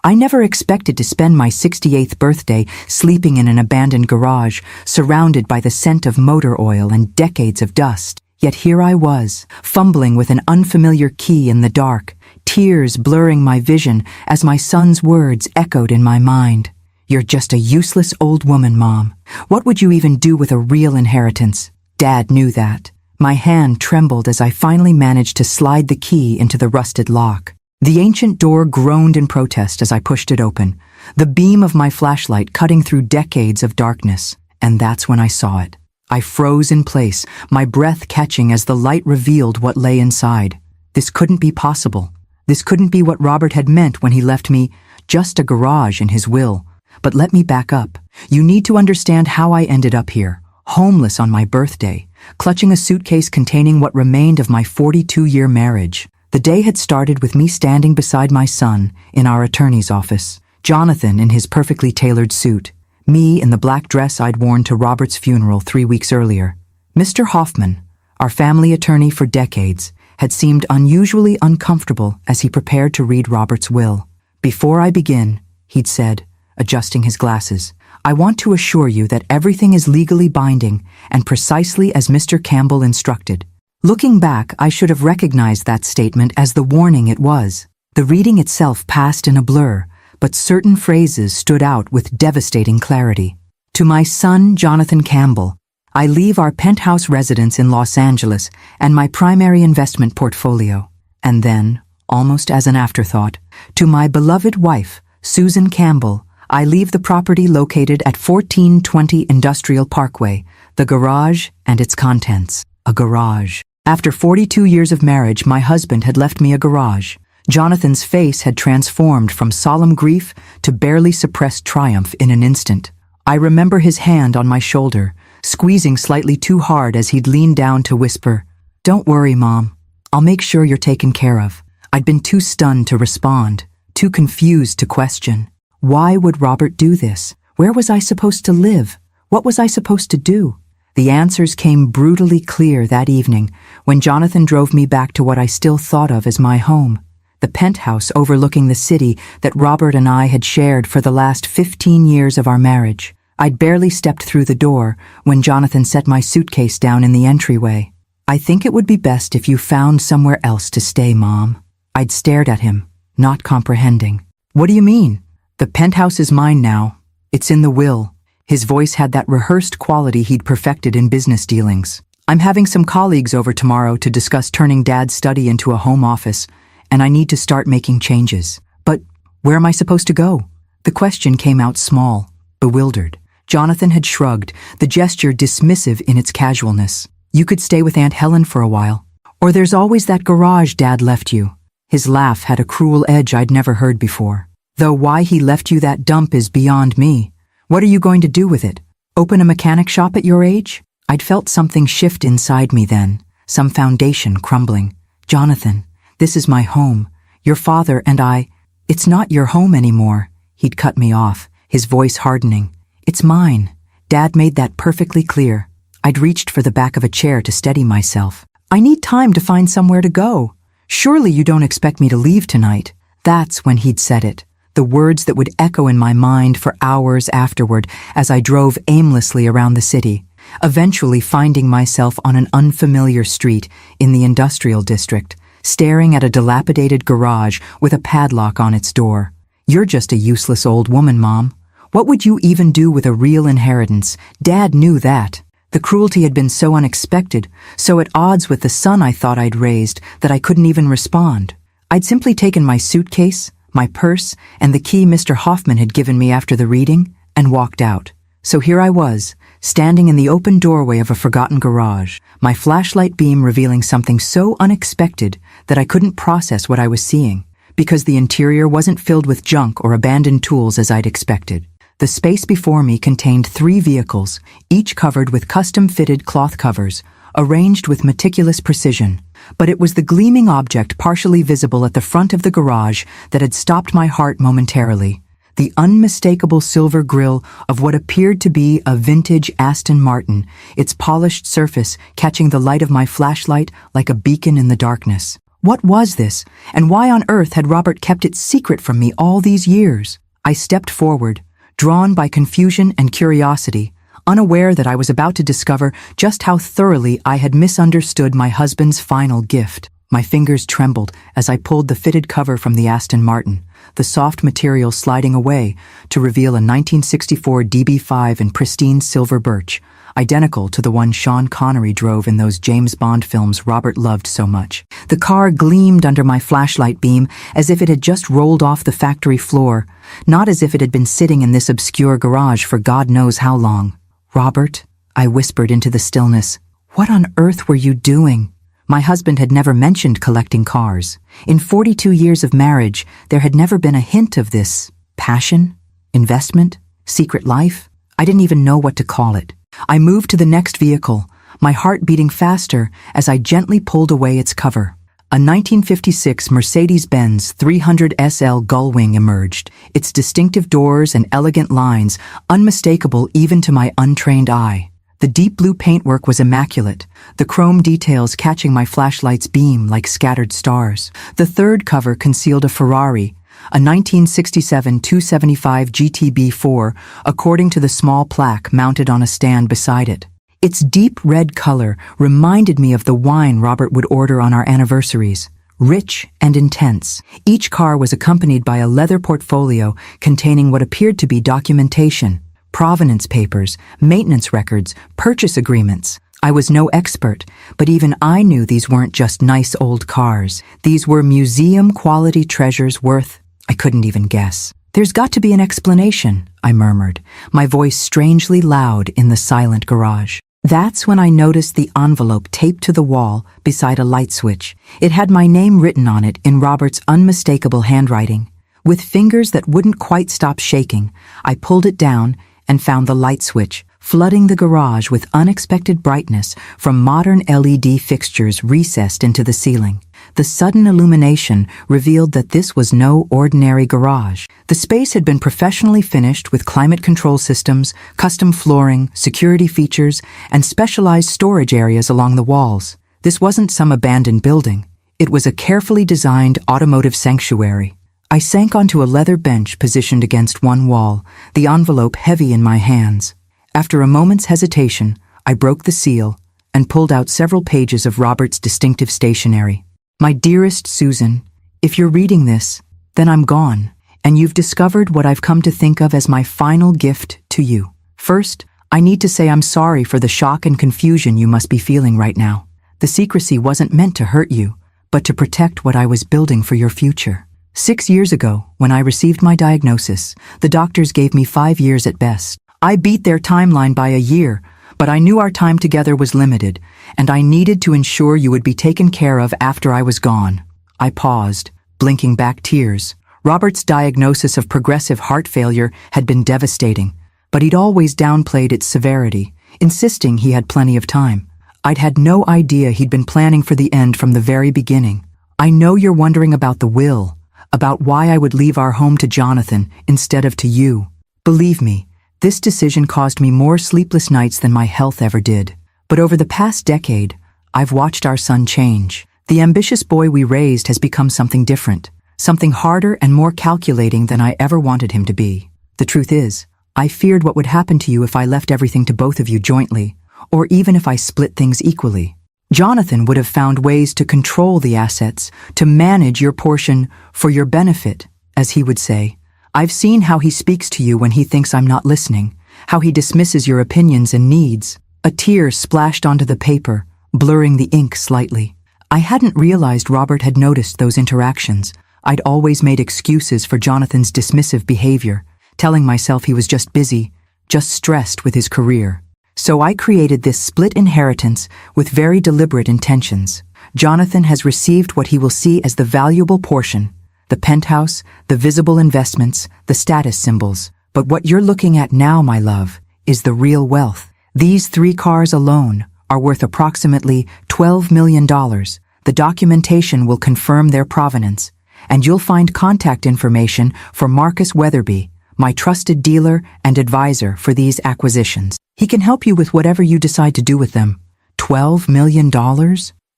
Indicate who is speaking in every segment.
Speaker 1: I never expected to spend my 68th birthday sleeping in an abandoned garage, surrounded by the scent of motor oil and decades of dust. Yet here I was, fumbling with an unfamiliar key in the dark, tears blurring my vision as my son's words echoed in my mind. "You're just a useless old woman, Mom. What would you even do with a real inheritance?" Dad knew that. My hand trembled as I finally managed to slide the key into the rusted lock. The ancient door groaned in protest as I pushed it open, the beam of my flashlight cutting through decades of darkness. And that's when I saw it. I froze in place, my breath catching as the light revealed what lay inside. This couldn't be possible. This couldn't be what Robert had meant when he left me just a garage in his will. But let me back up. You need to understand how I ended up here, homeless on my birthday, clutching a suitcase containing what remained of my 42-year marriage. The day had started with me standing beside my son in our attorney's office, Jonathan in his perfectly tailored suit, me in the black dress I'd worn to Robert's funeral 3 weeks earlier. Mr. Hoffman, our family attorney for decades, had seemed unusually uncomfortable as he prepared to read Robert's will. "Before I begin," he'd said, adjusting his glasses, "I want to assure you that everything is legally binding and precisely as Mr. Campbell instructed." Looking back, I should have recognized that statement as the warning it was. The reading itself passed in a blur, but certain phrases stood out with devastating clarity. "To my son, Jonathan Campbell, I leave our penthouse residence in Los Angeles and my primary investment portfolio." And then, almost as an afterthought, "To my beloved wife, Susan Campbell, I leave the property located at 1420 Industrial Parkway, the garage and its contents." A garage. After 42 years of marriage, my husband had left me a garage. Jonathan's face had transformed from solemn grief to barely suppressed triumph in an instant. I remember his hand on my shoulder, squeezing slightly too hard as he'd leaned down to whisper, "Don't worry, Mom. I'll make sure you're taken care of." I'd been too stunned to respond, too confused to question. Why would Robert do this? Where was I supposed to live? What was I supposed to do? The answers came brutally clear that evening when Jonathan drove me back to what I still thought of as my home, the penthouse overlooking the city that Robert and I had shared for the last 15 years of our marriage. I'd barely stepped through the door when Jonathan set my suitcase down in the entryway. "I think it would be best if you found somewhere else to stay, Mom." I'd stared at him, not comprehending. "What do you mean? The penthouse is mine now. It's in the will." His voice had that rehearsed quality he'd perfected in business dealings. "I'm having some colleagues over tomorrow to discuss turning Dad's study into a home office, and I need to start making changes. But where am I supposed to go?" The question came out small, bewildered. Jonathan had shrugged, the gesture dismissive in its casualness. "You could stay with Aunt Helen for a while. Or there's always that garage Dad left you." His laugh had a cruel edge I'd never heard before. "Though why he left you that dump is beyond me. What are you going to do with it? Open a mechanic shop at your age?" I'd felt something shift inside me then, some foundation crumbling. "Jonathan, this is my home. Your father and I—" "It's not your home anymore," he'd cut me off, his voice hardening. "It's mine." Dad made that perfectly clear. I'd reached for the back of a chair to steady myself. "I need time to find somewhere to go. Surely you don't expect me to leave tonight." That's when he'd said it. The words that would echo in my mind for hours afterward as I drove aimlessly around the city, eventually finding myself on an unfamiliar street in the industrial district, staring at a dilapidated garage with a padlock on its door. "You're just a useless old woman, Mom. What would you even do with a real inheritance?" Dad knew that. The cruelty had been so unexpected, so at odds with the son I thought I'd raised, that I couldn't even respond. I'd simply taken my suitcase, my purse, and the key Mr. Hoffman had given me after the reading, and walked out. So here I was, standing in the open doorway of a forgotten garage, my flashlight beam revealing something so unexpected that I couldn't process what I was seeing, because the interior wasn't filled with junk or abandoned tools as I'd expected. The space before me contained 3 vehicles, each covered with custom-fitted cloth covers, arranged with meticulous precision. But it was the gleaming object partially visible at the front of the garage that had stopped my heart momentarily. The unmistakable silver grille of what appeared to be a vintage Aston Martin, its polished surface catching the light of my flashlight like a beacon in the darkness. What was this, and why on earth had Robert kept it secret from me all these years? I stepped forward, drawn by confusion and curiosity, unaware that I was about to discover just how thoroughly I had misunderstood my husband's final gift. My fingers trembled as I pulled the fitted cover from the Aston Martin, the soft material sliding away to reveal a 1964 DB5 in pristine silver birch, identical to the one Sean Connery drove in those James Bond films Robert loved so much. The car gleamed under my flashlight beam as if it had just rolled off the factory floor, not as if it had been sitting in this obscure garage for God knows how long. "Robert," I whispered into the stillness, "what on earth were you doing?" My husband had never mentioned collecting cars. In 42 years of marriage, there had never been a hint of this passion, investment, secret life. I didn't even know what to call it. I moved to the next vehicle, my heart beating faster as I gently pulled away its cover. A 1956 Mercedes-Benz 300 SL Gullwing emerged, its distinctive doors and elegant lines unmistakable even to my untrained eye. The deep blue paintwork was immaculate, the chrome details catching my flashlight's beam like scattered stars. The third cover concealed a Ferrari, a 1967 275 GTB4, according to the small plaque mounted on a stand beside it. Its deep red color reminded me of the wine Robert would order on our anniversaries, rich and intense. Each car was accompanied by a leather portfolio containing what appeared to be documentation, provenance papers, maintenance records, purchase agreements. I was no expert, but even I knew these weren't just nice old cars. These were museum-quality treasures worth, I couldn't even guess. "There's got to be an explanation," I murmured, my voice strangely loud in the silent garage. That's when I noticed the envelope taped to the wall beside a light switch. It had my name written on it in Robert's unmistakable handwriting. With fingers that wouldn't quite stop shaking, I pulled it down and found the light switch, flooding the garage with unexpected brightness from modern LED fixtures recessed into the ceiling. The sudden illumination revealed that this was no ordinary garage. The space had been professionally finished with climate control systems, custom flooring, security features, and specialized storage areas along the walls. This wasn't some abandoned building. It was a carefully designed automotive sanctuary. I sank onto a leather bench positioned against one wall, the envelope heavy in my hands. After a moment's hesitation, I broke the seal and pulled out several pages of Robert's distinctive stationery. "My dearest Susan, if you're reading this, then I'm gone, and you've discovered what I've come to think of as my final gift to you. First, I need to say I'm sorry for the shock and confusion you must be feeling right now. The secrecy wasn't meant to hurt you, but to protect what I was building for your future. 6 years ago, when I received my diagnosis, the doctors gave me 5 years at best. I beat their timeline by a year, but I knew our time together was limited, and I needed to ensure you would be taken care of after I was gone." I paused, blinking back tears. Robert's diagnosis of progressive heart failure had been devastating, but he'd always downplayed its severity, insisting he had plenty of time. I'd had no idea he'd been planning for the end from the very beginning. "I know you're wondering about the will, about why I would leave our home to Jonathan instead of to you. Believe me, this decision caused me more sleepless nights than my health ever did. But over the past decade, I've watched our son change. The ambitious boy we raised has become something different, something harder and more calculating than I ever wanted him to be. The truth is, I feared what would happen to you if I left everything to both of you jointly, or even if I split things equally. Jonathan would have found ways to control the assets, to manage your portion for your benefit, as he would say. I've seen how he speaks to you when he thinks I'm not listening, how he dismisses your opinions and needs." A tear splashed onto the paper, blurring the ink slightly. I hadn't realized Robert had noticed those interactions. I'd always made excuses for Jonathan's dismissive behavior, telling myself he was just busy, just stressed with his career. So I created this split inheritance with very deliberate intentions. Jonathan has received what he will see as the valuable portion, the penthouse, the visible investments, the status symbols. But what you're looking at now, my love, is the real wealth. These 3 cars alone are worth approximately $12 million. The documentation will confirm their provenance, and you'll find contact information for Marcus Weatherby, my trusted dealer and advisor for these acquisitions. He can help you with whatever you decide to do with them. $12 million?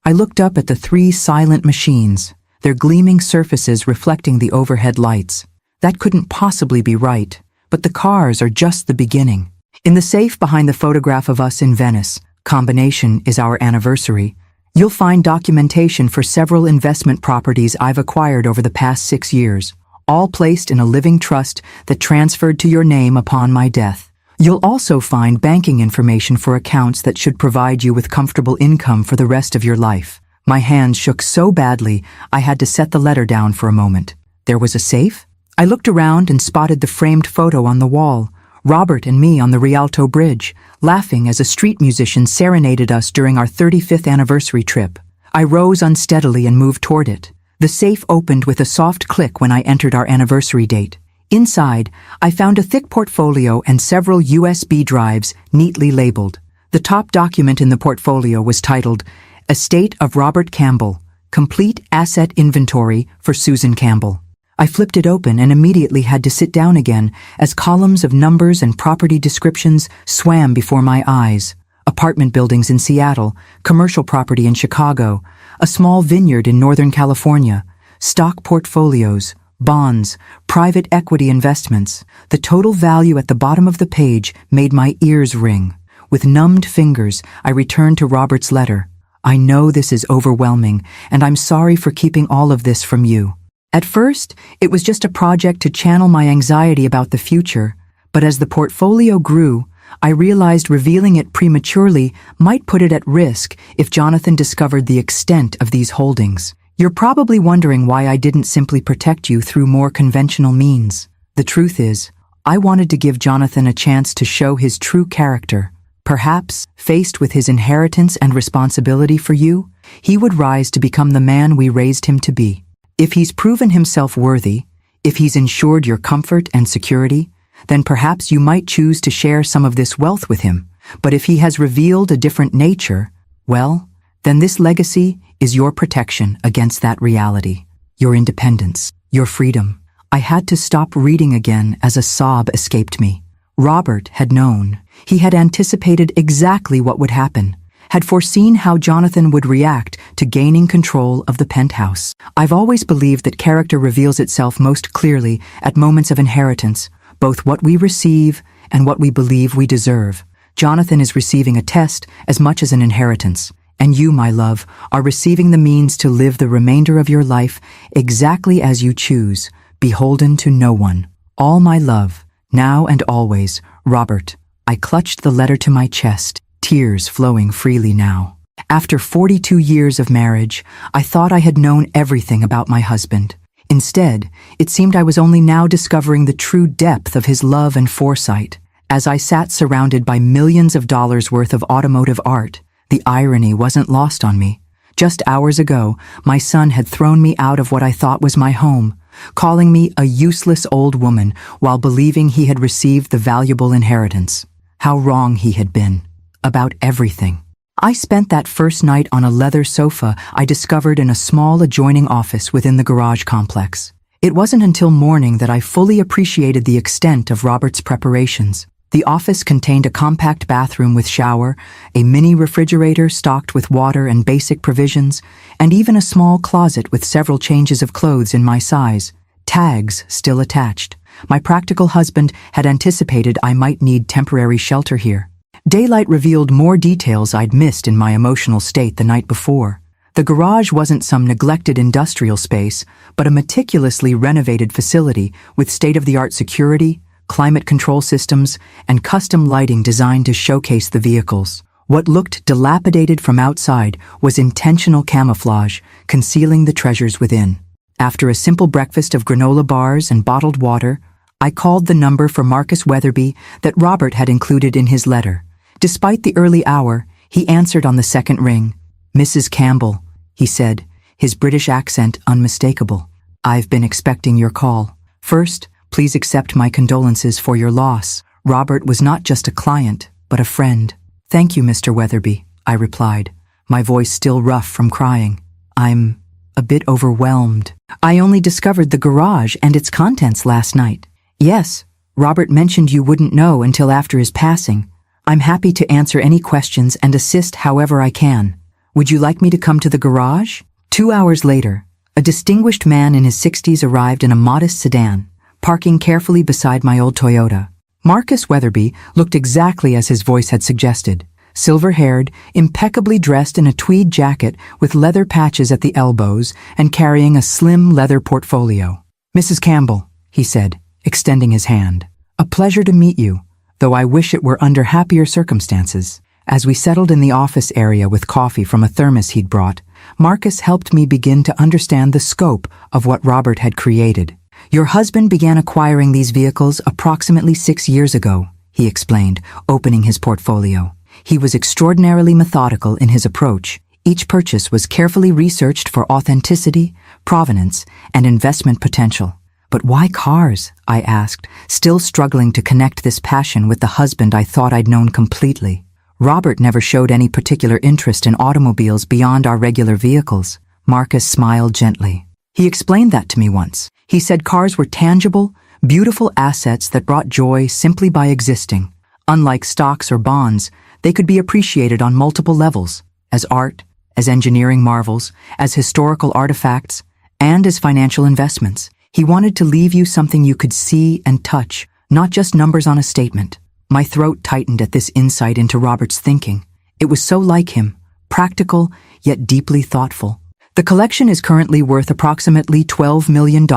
Speaker 1: I looked up at the 3 silent machines, their gleaming surfaces reflecting the overhead lights. That couldn't possibly be right, but the cars are just the beginning. In the safe behind the photograph of us in Venice, combination is our anniversary, you'll find documentation for several investment properties I've acquired over the past 6 years, all placed in a living trust that transferred to your name upon my death. You'll also find banking information for accounts that should provide you with comfortable income for the rest of your life. My hands shook so badly, I had to set the letter down for a moment. There was a safe? I looked around and spotted the framed photo on the wall, Robert and me on the Rialto Bridge, laughing as a street musician serenaded us during our 35th anniversary trip. I rose unsteadily and moved toward it. The safe opened with a soft click when I entered our anniversary date. Inside, I found a thick portfolio and several USB drives neatly labeled. The top document in the portfolio was titled, Estate of Robert Campbell, Complete Asset Inventory for Susan Campbell. I flipped it open and immediately had to sit down again as columns of numbers and property descriptions swam before my eyes. Apartment buildings in Seattle, commercial property in Chicago, a small vineyard in Northern California, stock portfolios, bonds, private equity investments. The total value at the bottom of the page made my ears ring. With numbed fingers, I returned to Robert's letter. I know this is overwhelming, and I'm sorry for keeping all of this from you. At first, it was just a project to channel my anxiety about the future, but as the portfolio grew, I realized revealing it prematurely might put it at risk if Jonathan discovered the extent of these holdings. You're probably wondering why I didn't simply protect you through more conventional means. The truth is, I wanted to give Jonathan a chance to show his true character. Perhaps, faced with his inheritance and responsibility for you, he would rise to become the man we raised him to be. If he's proven himself worthy, if he's ensured your comfort and security, then perhaps you might choose to share some of this wealth with him. But if he has revealed a different nature, well, then this legacy is your protection against that reality, your independence, your freedom. I had to stop reading again as a sob escaped me. Robert had known. He had anticipated exactly what would happen, had foreseen how Jonathan would react to gaining control of the penthouse. I've always believed that character reveals itself most clearly at moments of inheritance, both what we receive and what we believe we deserve. Jonathan is receiving a test as much as an inheritance. And you, my love, are receiving the means to live the remainder of your life exactly as you choose, beholden to no one. All my love, now and always, Robert. I clutched the letter to my chest, tears flowing freely now. After 42 years of marriage, I thought I had known everything about my husband. Instead, it seemed I was only now discovering the true depth of his love and foresight. As I sat surrounded by millions of dollars worth of automotive art, the irony wasn't lost on me. Just hours ago, my son had thrown me out of what I thought was my home, calling me a useless old woman while believing he had received the valuable inheritance. How wrong he had been. About everything. I spent that first night on a leather sofa I discovered in a small adjoining office within the garage complex. It wasn't until morning that I fully appreciated the extent of Robert's preparations. The office contained a compact bathroom with shower, a mini refrigerator stocked with water and basic provisions, and even a small closet with several changes of clothes in my size, tags still attached. My practical husband had anticipated I might need temporary shelter here. Daylight revealed more details I'd missed in my emotional state the night before. The garage wasn't some neglected industrial space, but a meticulously renovated facility with state-of-the-art security, climate control systems, and custom lighting designed to showcase the vehicles. What looked dilapidated from outside was intentional camouflage, concealing the treasures within. After a simple breakfast of granola bars and bottled water, I called the number for Marcus Weatherby that Robert had included in his letter. Despite the early hour, he answered on the second ring. "Mrs. Campbell," he said, his British accent unmistakable. "I've been expecting your call. First, please accept my condolences for your loss. Robert was not just a client, but a friend." "Thank you, Mr. Weatherby," I replied, my voice still rough from crying. "I'm a bit overwhelmed. I only discovered the garage and its contents last night." "Yes, Robert mentioned you wouldn't know until after his passing. I'm happy to answer any questions and assist however I can." Would you like me to come to the garage? 2 hours later, a distinguished man in his 60s arrived in a modest sedan, parking carefully beside my old Toyota. Marcus Weatherby looked exactly as his voice had suggested. Silver-haired, impeccably dressed in a tweed jacket with leather patches at the elbows and carrying a slim leather portfolio. "Mrs. Campbell," he said, extending his hand. "A pleasure to meet you, though I wish it were under happier circumstances." As we settled in the office area with coffee from a thermos he'd brought, Marcus helped me begin to understand the scope of what Robert had created. "Your husband began acquiring these vehicles approximately 6 years ago," he explained, opening his portfolio. He was extraordinarily methodical in his approach. Each purchase was carefully researched for authenticity, provenance, and investment potential. "But why cars?" I asked, still struggling to connect this passion with the husband I thought I'd known completely. "Robert never showed any particular interest in automobiles beyond our regular vehicles." Marcus smiled gently. "He explained that to me once. He said cars were tangible, beautiful assets that brought joy simply by existing. Unlike stocks or bonds, they could be appreciated on multiple levels, as art, as engineering marvels, as historical artifacts, and as financial investments. He wanted to leave you something you could see and touch, not just numbers on a statement." My throat tightened at this insight into Robert's thinking. It was so like him, practical yet deeply thoughtful. "The collection is currently worth approximately $12 million,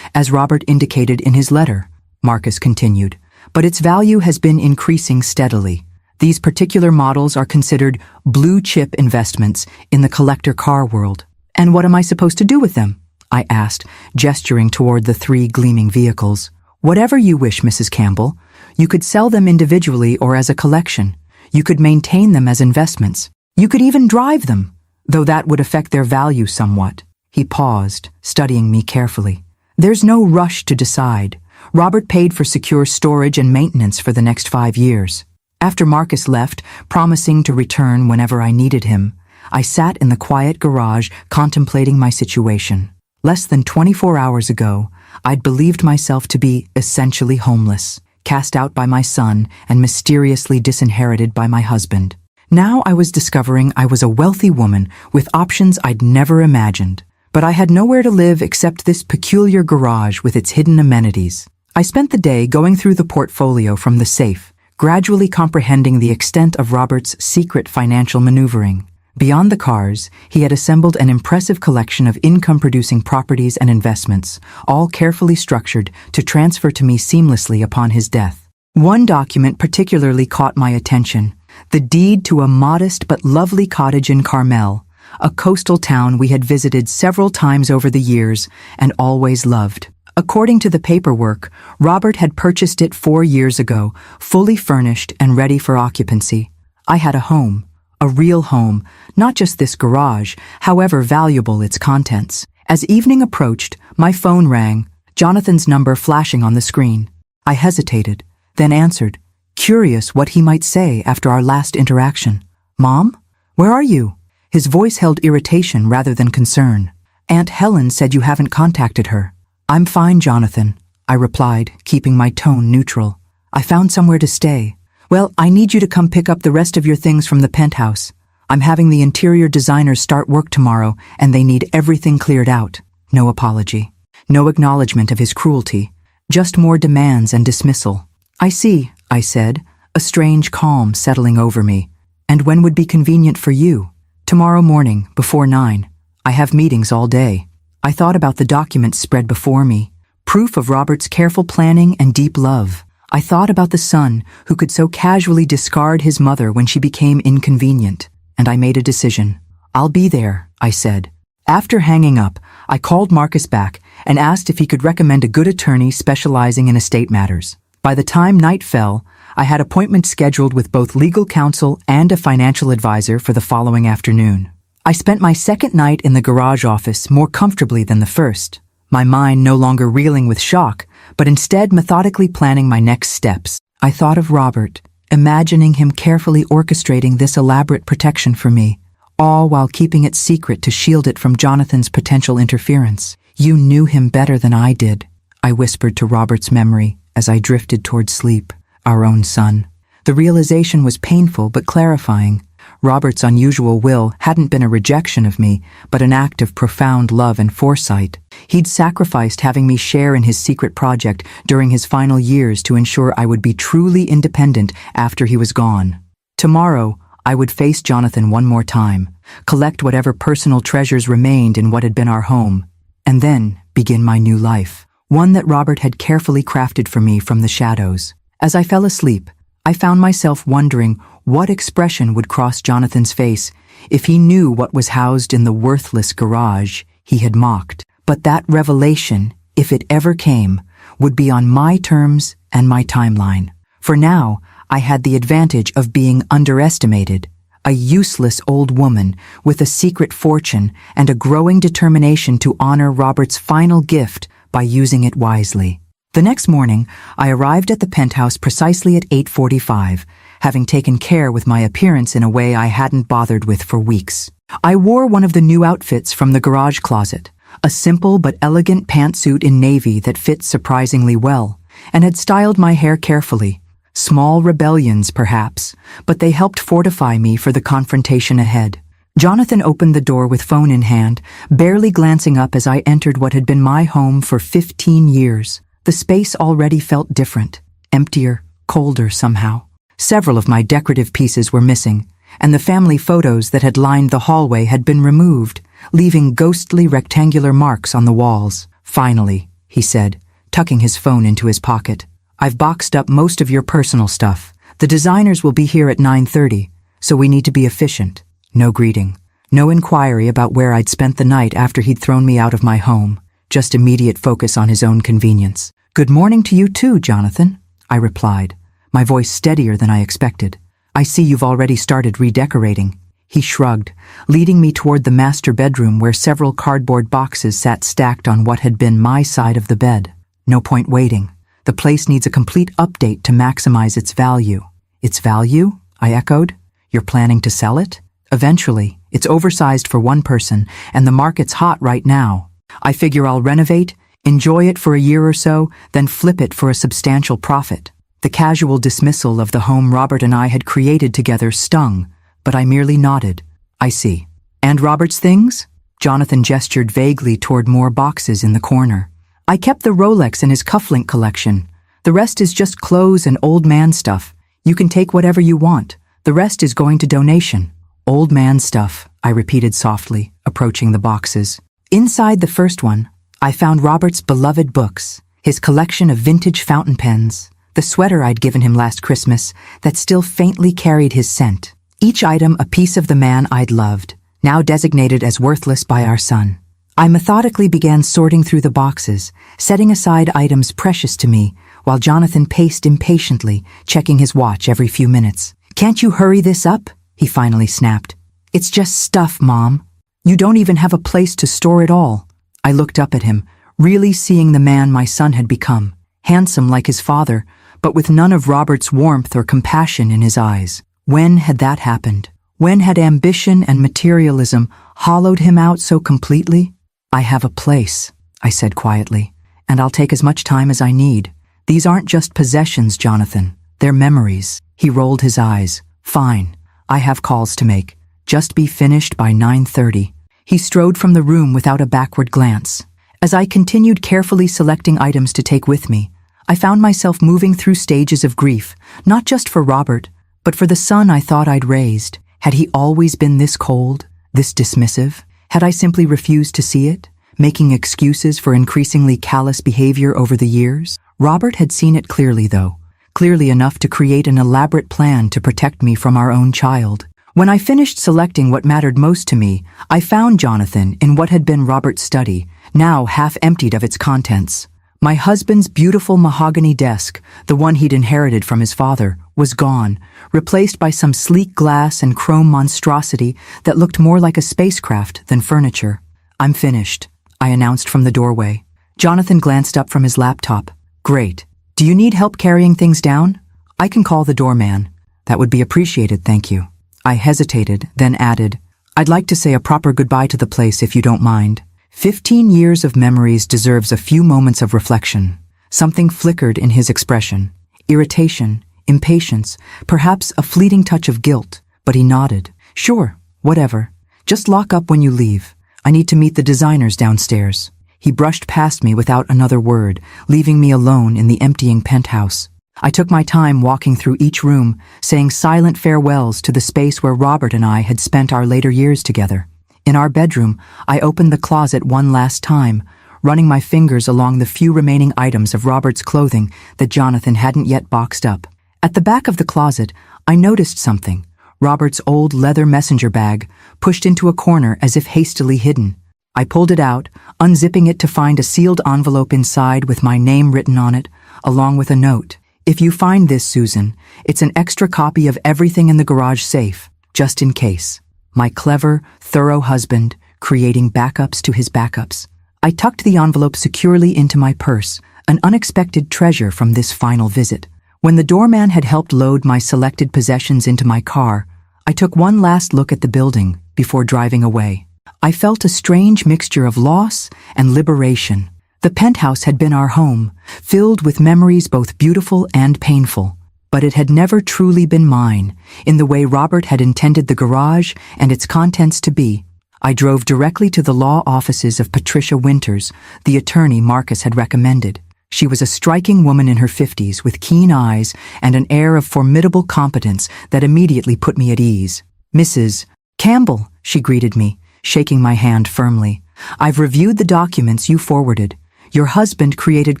Speaker 1: as Robert indicated in his letter," Marcus continued, "but its value has been increasing steadily. These particular models are considered blue-chip investments in the collector car world." "And what am I supposed to do with them?" I asked, gesturing toward the 3 gleaming vehicles. "Whatever you wish, Mrs. Campbell. You could sell them individually or as a collection. You could maintain them as investments. You could even drive them, though that would affect their value somewhat." He paused, studying me carefully. "There's no rush to decide. Robert paid for secure storage and maintenance for the next 5 years." After Marcus left, promising to return whenever I needed him, I sat in the quiet garage contemplating my situation. Less than 24 hours ago, I'd believed myself to be essentially homeless, cast out by my son and mysteriously disinherited by my husband. Now I was discovering I was a wealthy woman with options I'd never imagined. But I had nowhere to live except this peculiar garage with its hidden amenities. I spent the day going through the portfolio from the safe, gradually comprehending the extent of Robert's secret financial maneuvering. Beyond the cars, he had assembled an impressive collection of income-producing properties and investments, all carefully structured to transfer to me seamlessly upon his death. One document particularly caught my attention: the deed to a modest but lovely cottage in Carmel, a coastal town we had visited several times over the years and always loved. According to the paperwork, Robert had purchased it 4 years ago, fully furnished and ready for occupancy. I had a home. A real home, not just this garage, however valuable its contents. As evening approached, my phone rang, Jonathan's number flashing on the screen. I hesitated, then answered, curious what he might say after our last interaction. "Mom? Where are you?" His voice held irritation rather than concern. "Aunt Helen said you haven't contacted her." "I'm fine, Jonathan," I replied, keeping my tone neutral. "I found somewhere to stay." "Well, I need you to come pick up the rest of your things from the penthouse. I'm having the interior designers start work tomorrow, and they need everything cleared out." No apology. No acknowledgement of his cruelty. Just more demands and dismissal. "I see," I said, a strange calm settling over me. "And when would be convenient for you?" "Tomorrow morning, before 9. I have meetings all day." I thought about the documents spread before me, proof of Robert's careful planning and deep love. I thought about the son who could so casually discard his mother when she became inconvenient, and I made a decision. "I'll be there," I said. After hanging up, I called Marcus back and asked if he could recommend a good attorney specializing in estate matters. By the time night fell, I had appointments scheduled with both legal counsel and a financial advisor for the following afternoon. I spent my second night in the garage office more comfortably than the first, my mind no longer reeling with shock, but instead methodically planning my next steps. I thought of Robert, imagining him carefully orchestrating this elaborate protection for me, all while keeping it secret to shield it from Jonathan's potential interference. "You knew him better than I did," I whispered to Robert's memory as I drifted toward sleep, our own son. The realization was painful but clarifying. Robert's unusual will hadn't been a rejection of me, but an act of profound love and foresight. He'd sacrificed having me share in his secret project during his final years to ensure I would be truly independent after he was gone. Tomorrow, I would face Jonathan one more time, collect whatever personal treasures remained in what had been our home, and then begin my new life, one that Robert had carefully crafted for me from the shadows. As I fell asleep, I found myself wondering what expression would cross Jonathan's face if he knew what was housed in the worthless garage he had mocked. But that revelation, if it ever came, would be on my terms and my timeline. For now, I had the advantage of being underestimated, a useless old woman with a secret fortune and a growing determination to honor Robert's final gift by using it wisely. The next morning, I arrived at the penthouse precisely at 8:45, having taken care with my appearance in a way I hadn't bothered with for weeks. I wore one of the new outfits from the garage closet, a simple but elegant pantsuit in navy that fit surprisingly well, and had styled my hair carefully. Small rebellions, perhaps, but they helped fortify me for the confrontation ahead. Jonathan opened the door with phone in hand, barely glancing up as I entered what had been my home for 15 years. The space already felt different, emptier, colder somehow. Several of my decorative pieces were missing, and the family photos that had lined the hallway had been removed, leaving ghostly rectangular marks on the walls. "Finally," he said, tucking his phone into his pocket. "I've boxed up most of your personal stuff. The designers will be here at 9:30, so we need to be efficient." No greeting, no inquiry about where I'd spent the night after he'd thrown me out of my home, just immediate focus on his own convenience. "Good morning to you too, Jonathan," I replied, my voice steadier than I expected. "I see you've already started redecorating." He shrugged, leading me toward the master bedroom where several cardboard boxes sat stacked on what had been my side of the bed. "No point waiting. The place needs a complete update to maximize its value." "Its value?" I echoed. "You're planning to sell it?" "Eventually. It's oversized for one person, and the market's hot right now. I figure I'll renovate, enjoy it for a year or so, then flip it for a substantial profit." The casual dismissal of the home Robert and I had created together stung, but I merely nodded. "I see. And Robert's things?" Jonathan gestured vaguely toward more boxes in the corner. "I kept the Rolex and his cufflink collection. The rest is just clothes and old man stuff. You can take whatever you want. The rest is going to donation." "Old man stuff," I repeated softly, approaching the boxes. Inside the first one, I found Robert's beloved books, his collection of vintage fountain pens, the sweater I'd given him last Christmas that still faintly carried his scent. Each item a piece of the man I'd loved, now designated as worthless by our son. I methodically began sorting through the boxes, setting aside items precious to me, while Jonathan paced impatiently, checking his watch every few minutes. "Can't you hurry this up?" he finally snapped. "It's just stuff, Mom. You don't even have a place to store it all." I looked up at him, really seeing the man my son had become, handsome like his father, but with none of Robert's warmth or compassion in his eyes. When had that happened? When had ambition and materialism hollowed him out so completely? "I have a place," I said quietly, "and I'll take as much time as I need. These aren't just possessions, Jonathan. They're memories." He rolled his eyes. "Fine. I have calls to make. Just be finished by 9:30. He strode from the room without a backward glance. As I continued carefully selecting items to take with me, I found myself moving through stages of grief, not just for Robert, but for the son I thought I'd raised. Had he always been this cold, this dismissive? Had I simply refused to see it, making excuses for increasingly callous behavior over the years? Robert had seen it clearly, though, clearly enough to create an elaborate plan to protect me from our own child. When I finished selecting what mattered most to me, I found Jonathan in what had been Robert's study, now half emptied of its contents. My husband's beautiful mahogany desk, the one he'd inherited from his father, was gone, replaced by some sleek glass and chrome monstrosity that looked more like a spacecraft than furniture. "I'm finished," I announced from the doorway. Jonathan glanced up from his laptop. "Great. Do you need help carrying things down? I can call the doorman." "That would be appreciated, thank you." I hesitated, then added, "I'd like to say a proper goodbye to the place if you don't mind. 15 years of memories deserves a few moments of reflection." Something flickered in his expression. Irritation, impatience, perhaps a fleeting touch of guilt, but he nodded, Sure, whatever. Just lock up when you leave. I need to meet the designers downstairs. He brushed past me without another word, leaving me alone in the emptying penthouse. I took my time walking through each room, saying silent farewells to the space where Robert and I had spent our later years together. In our bedroom, I opened the closet one last time, running my fingers along the few remaining items of Robert's clothing that Jonathan hadn't yet boxed up. At the back of the closet, I noticed something. Robert's old leather messenger bag, pushed into a corner as if hastily hidden. I pulled it out, unzipping it to find a sealed envelope inside with my name written on it, along with a note. If you find this, Susan, it's an extra copy of everything in the garage safe, just in case. My clever, thorough husband, creating backups to his backups. I tucked the envelope securely into my purse, an unexpected treasure from this final visit. When the doorman had helped load my selected possessions into my car, I took one last look at the building before driving away. I felt a strange mixture of loss and liberation. The penthouse had been our home, filled with memories both beautiful and painful. But it had never truly been mine, in the way Robert had intended the garage and its contents to be. I drove directly to the law offices of Patricia Winters, the attorney Marcus had recommended. She was a striking woman in her 50s with keen eyes and an air of formidable competence that immediately put me at ease. Mrs. Campbell, she greeted me, shaking my hand firmly. I've reviewed the documents you forwarded. Your husband created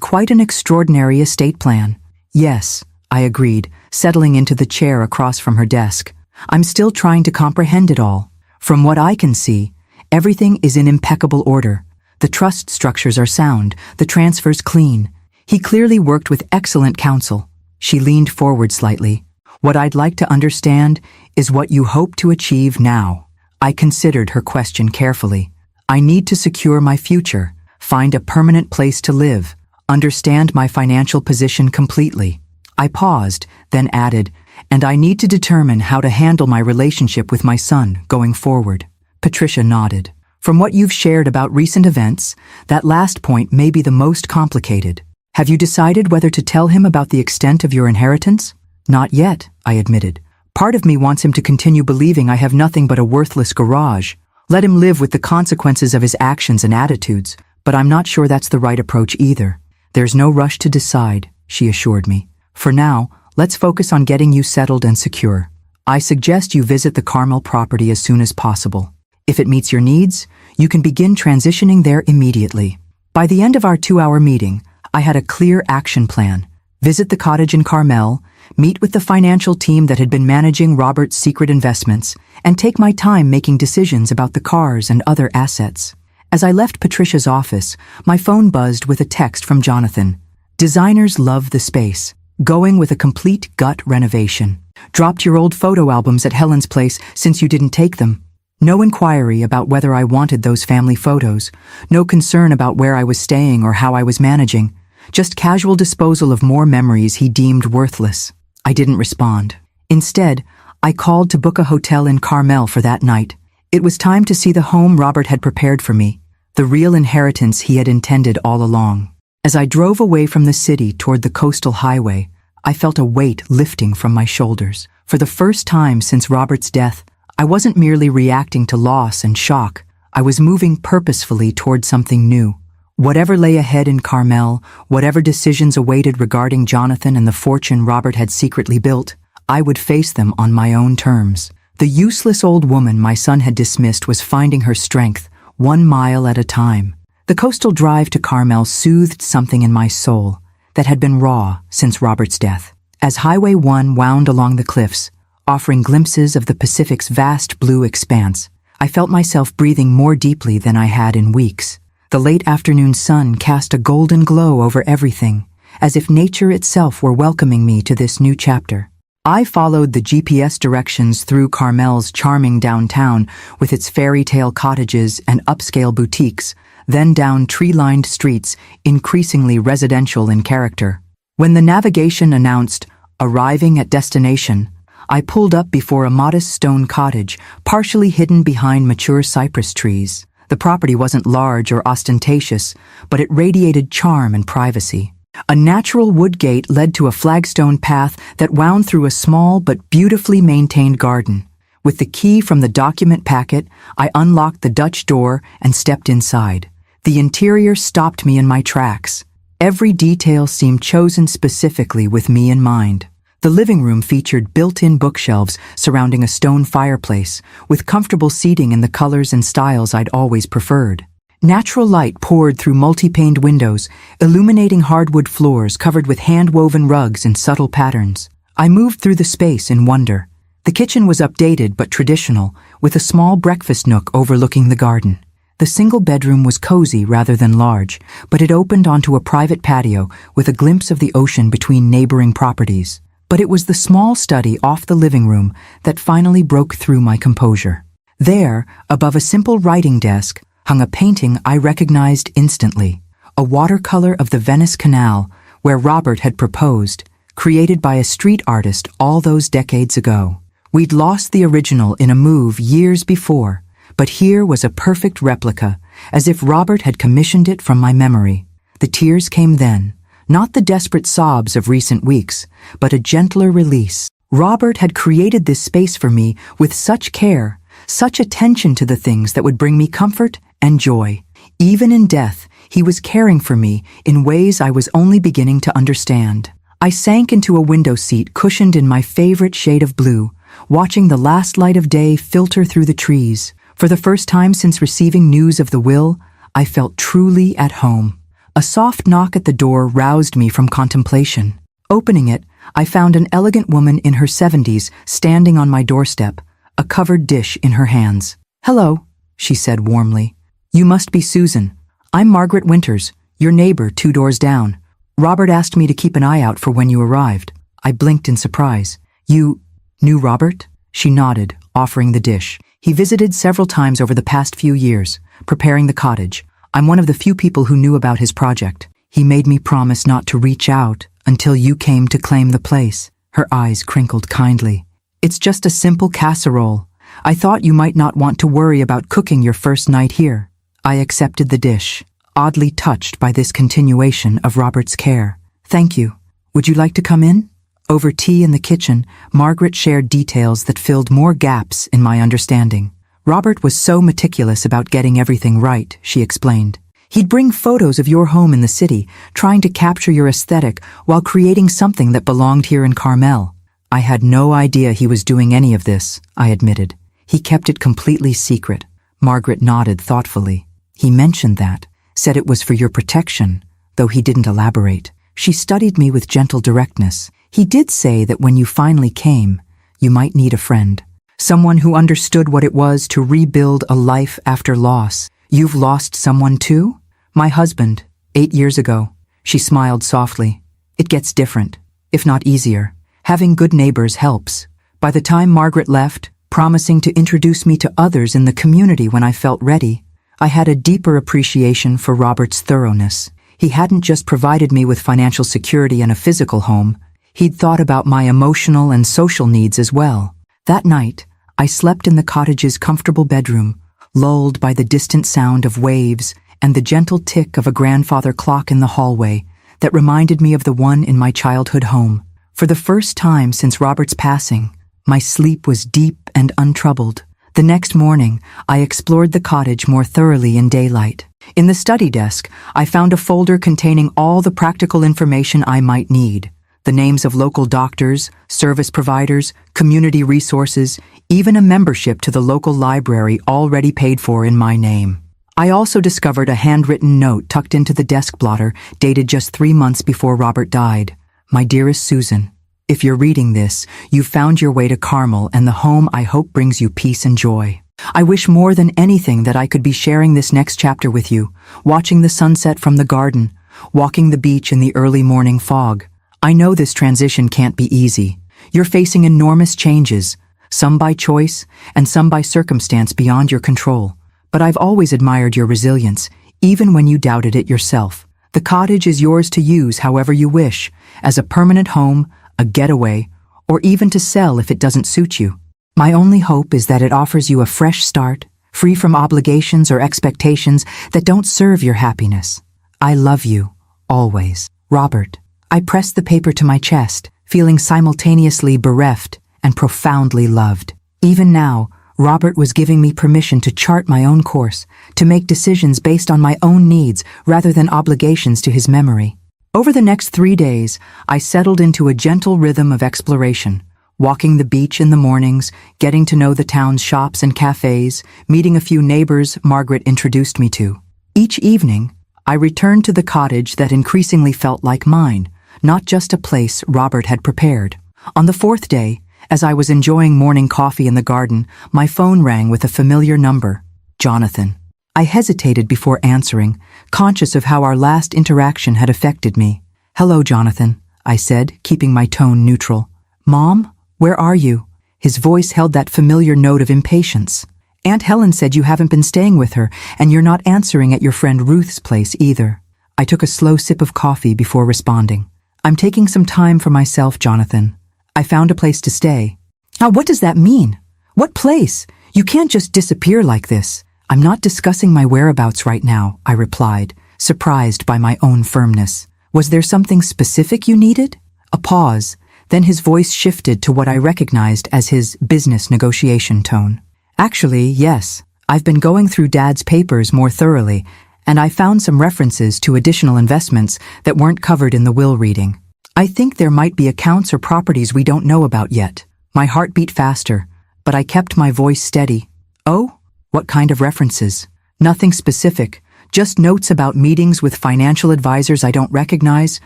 Speaker 1: quite an extraordinary estate plan. Yes, I agreed, settling into the chair across from her desk. I'm still trying to comprehend it all. From what I can see, everything is in impeccable order. The trust structures are sound, the transfers clean. He clearly worked with excellent counsel. She leaned forward slightly. What I'd like to understand is what you hope to achieve now. I considered her question carefully. I need to secure my future, find a permanent place to live, understand my financial position completely. I paused, then added, and I need to determine how to handle my relationship with my son going forward. Patricia nodded. From what you've shared about recent events, that last point may be the most complicated. Have you decided whether to tell him about the extent of your inheritance? Not yet, I admitted. Part of me wants him to continue believing I have nothing but a worthless garage. Let him live with the consequences of his actions and attitudes, but I'm not sure that's the right approach either. There's no rush to decide, she assured me. For now, let's focus on getting you settled and secure. I suggest you visit the Carmel property as soon as possible. If it meets your needs, you can begin transitioning there immediately. By the end of our 2-hour meeting, I had a clear action plan. Visit the cottage in Carmel, meet with the financial team that had been managing Robert's secret investments, and take my time making decisions about the cars and other assets. As I left Patricia's office, my phone buzzed with a text from Jonathan. Designers love the space. Going with a complete gut renovation. Dropped your old photo albums at Helen's place since you didn't take them. No inquiry about whether I wanted those family photos. No concern about where I was staying or how I was managing. Just casual disposal of more memories he deemed worthless. I didn't respond. Instead, I called to book a hotel in Carmel for that night. It was time to see the home Robert had prepared for me, the real inheritance he had intended all along. As I drove away from the city toward the coastal highway, I felt a weight lifting from my shoulders. For the first time since Robert's death, I wasn't merely reacting to loss and shock. I was moving purposefully toward something new. Whatever lay ahead in Carmel, whatever decisions awaited regarding Jonathan and the fortune Robert had secretly built, I would face them on my own terms. The useless old woman my son had dismissed was finding her strength, 1 mile at a time. The coastal drive to Carmel soothed something in my soul that had been raw since Robert's death. As Highway 1 wound along the cliffs, offering glimpses of the Pacific's vast blue expanse, I felt myself breathing more deeply than I had in weeks. The late afternoon sun cast a golden glow over everything, as if nature itself were welcoming me to this new chapter. I followed the GPS directions through Carmel's charming downtown with its fairy tale cottages and upscale boutiques, then down tree-lined streets, increasingly residential in character. When the navigation announced, "Arriving at destination," I pulled up before a modest stone cottage, partially hidden behind mature cypress trees. The property wasn't large or ostentatious, but it radiated charm and privacy. A natural wood gate led to a flagstone path that wound through a small but beautifully maintained garden. With the key from the document packet, I unlocked the Dutch door and stepped inside. The interior stopped me in my tracks. Every detail seemed chosen specifically with me in mind. The living room featured built-in bookshelves surrounding a stone fireplace, with comfortable seating in the colors and styles I'd always preferred. Natural light poured through multi-paned windows, illuminating hardwood floors covered with hand-woven rugs in subtle patterns. I moved through the space in wonder. The kitchen was updated but traditional, with a small breakfast nook overlooking the garden. The single bedroom was cozy rather than large, but it opened onto a private patio with a glimpse of the ocean between neighboring properties. But it was the small study off the living room that finally broke through my composure. There, above a simple writing desk, hung a painting I recognized instantly, a watercolor of the Venice Canal, where Robert had proposed, created by a street artist all those decades ago. We'd lost the original in a move years before, but here was a perfect replica, as if Robert had commissioned it from my memory. The tears came then, not the desperate sobs of recent weeks, but a gentler release. Robert had created this space for me with such care, such attention to the things that would bring me comfort and joy. Even in death, he was caring for me in ways I was only beginning to understand. I sank into a window seat cushioned in my favorite shade of blue, watching the last light of day filter through the trees. For the first time since receiving news of the will, I felt truly at home. A soft knock at the door roused me from contemplation. Opening it, I found an elegant woman in her 70s standing on my doorstep, a covered dish in her hands. "Hello," she said warmly. "You must be Susan. I'm Margaret Winters, your neighbor 2 doors down. Robert asked me to keep an eye out for when you arrived." I blinked in surprise. "You knew Robert?" She nodded, offering the dish. "He visited several times over the past few years, preparing the cottage. I'm one of the few people who knew about his project. He made me promise not to reach out until you came to claim the place." Her eyes crinkled kindly. "It's just a simple casserole. I thought you might not want to worry about cooking your first night here." I accepted the dish, oddly touched by this continuation of Robert's care. "Thank you. Would you like to come in?" Over tea in the kitchen, Margaret shared details that filled more gaps in my understanding. "Robert was so meticulous about getting everything right," she explained. "He'd bring photos of your home in the city, trying to capture your aesthetic while creating something that belonged here in Carmel." I had no idea he was doing any of this, I admitted. "He kept it completely secret." Margaret nodded thoughtfully. "He mentioned that, said it was for your protection, though he didn't elaborate." She studied me with gentle directness. "He did say that when you finally came, you might need a friend. Someone who understood what it was to rebuild a life after loss. You've lost someone too?" "My husband, 8 years ago." She smiled softly. "It gets different, if not easier. Having good neighbors helps." By the time Margaret left, promising to introduce me to others in the community when I felt ready, I had a deeper appreciation for Robert's thoroughness. He hadn't just provided me with financial security and a physical home. He'd thought about my emotional and social needs as well. That night, I slept in the cottage's comfortable bedroom, lulled by the distant sound of waves and the gentle tick of a grandfather clock in the hallway that reminded me of the one in my childhood home. For the first time since Robert's passing, my sleep was deep and untroubled. The next morning, I explored the cottage more thoroughly in daylight. In the study desk, I found a folder containing all the practical information I might need. The names of local doctors, service providers, community resources, even a membership to the local library already paid for in my name. I also discovered a handwritten note tucked into the desk blotter dated just 3 months before Robert died. "My dearest Susan, if you're reading this, you've found your way to Carmel and the home I hope brings you peace and joy. I wish more than anything that I could be sharing this next chapter with you, watching the sunset from the garden, walking the beach in the early morning fog. I know this transition can't be easy. You're facing enormous changes, some by choice and some by circumstance beyond your control. But I've always admired your resilience, even when you doubted it yourself. The cottage is yours to use however you wish, as a permanent home, a getaway, or even to sell if it doesn't suit you. My only hope is that it offers you a fresh start, free from obligations or expectations that don't serve your happiness. I love you, always. Robert." I pressed the paper to my chest, feeling simultaneously bereft and profoundly loved. Even now, Robert was giving me permission to chart my own course, to make decisions based on my own needs rather than obligations to his memory. Over the next 3 days, I settled into a gentle rhythm of exploration, walking the beach in the mornings, getting to know the town's shops and cafes, meeting a few neighbors Margaret introduced me to. Each evening, I returned to the cottage that increasingly felt like mine, not just a place Robert had prepared. On the 4th day, as I was enjoying morning coffee in the garden, my phone rang with a familiar number, Jonathan. I hesitated before answering, conscious of how our last interaction had affected me. "Hello, Jonathan," I said, keeping my tone neutral. "Mom, where are you?" His voice held that familiar note of impatience. "Aunt Helen said you haven't been staying with her, and you're not answering at your friend Ruth's place either." I took a slow sip of coffee before responding. "I'm taking some time for myself, Jonathan. I found a place to stay." "Now, what does that mean? What place? You can't just disappear like this." "I'm not discussing my whereabouts right now," I replied, surprised by my own firmness. "Was there something specific you needed?" A pause, then his voice shifted to what I recognized as his business negotiation tone. "Actually, yes. I've been going through Dad's papers more thoroughly, and I found some references to additional investments that weren't covered in the will reading. I think there might be accounts or properties we don't know about yet." My heart beat faster, but I kept my voice steady. "Oh? What kind of references?" "Nothing specific, just notes about meetings with financial advisors I don't recognize,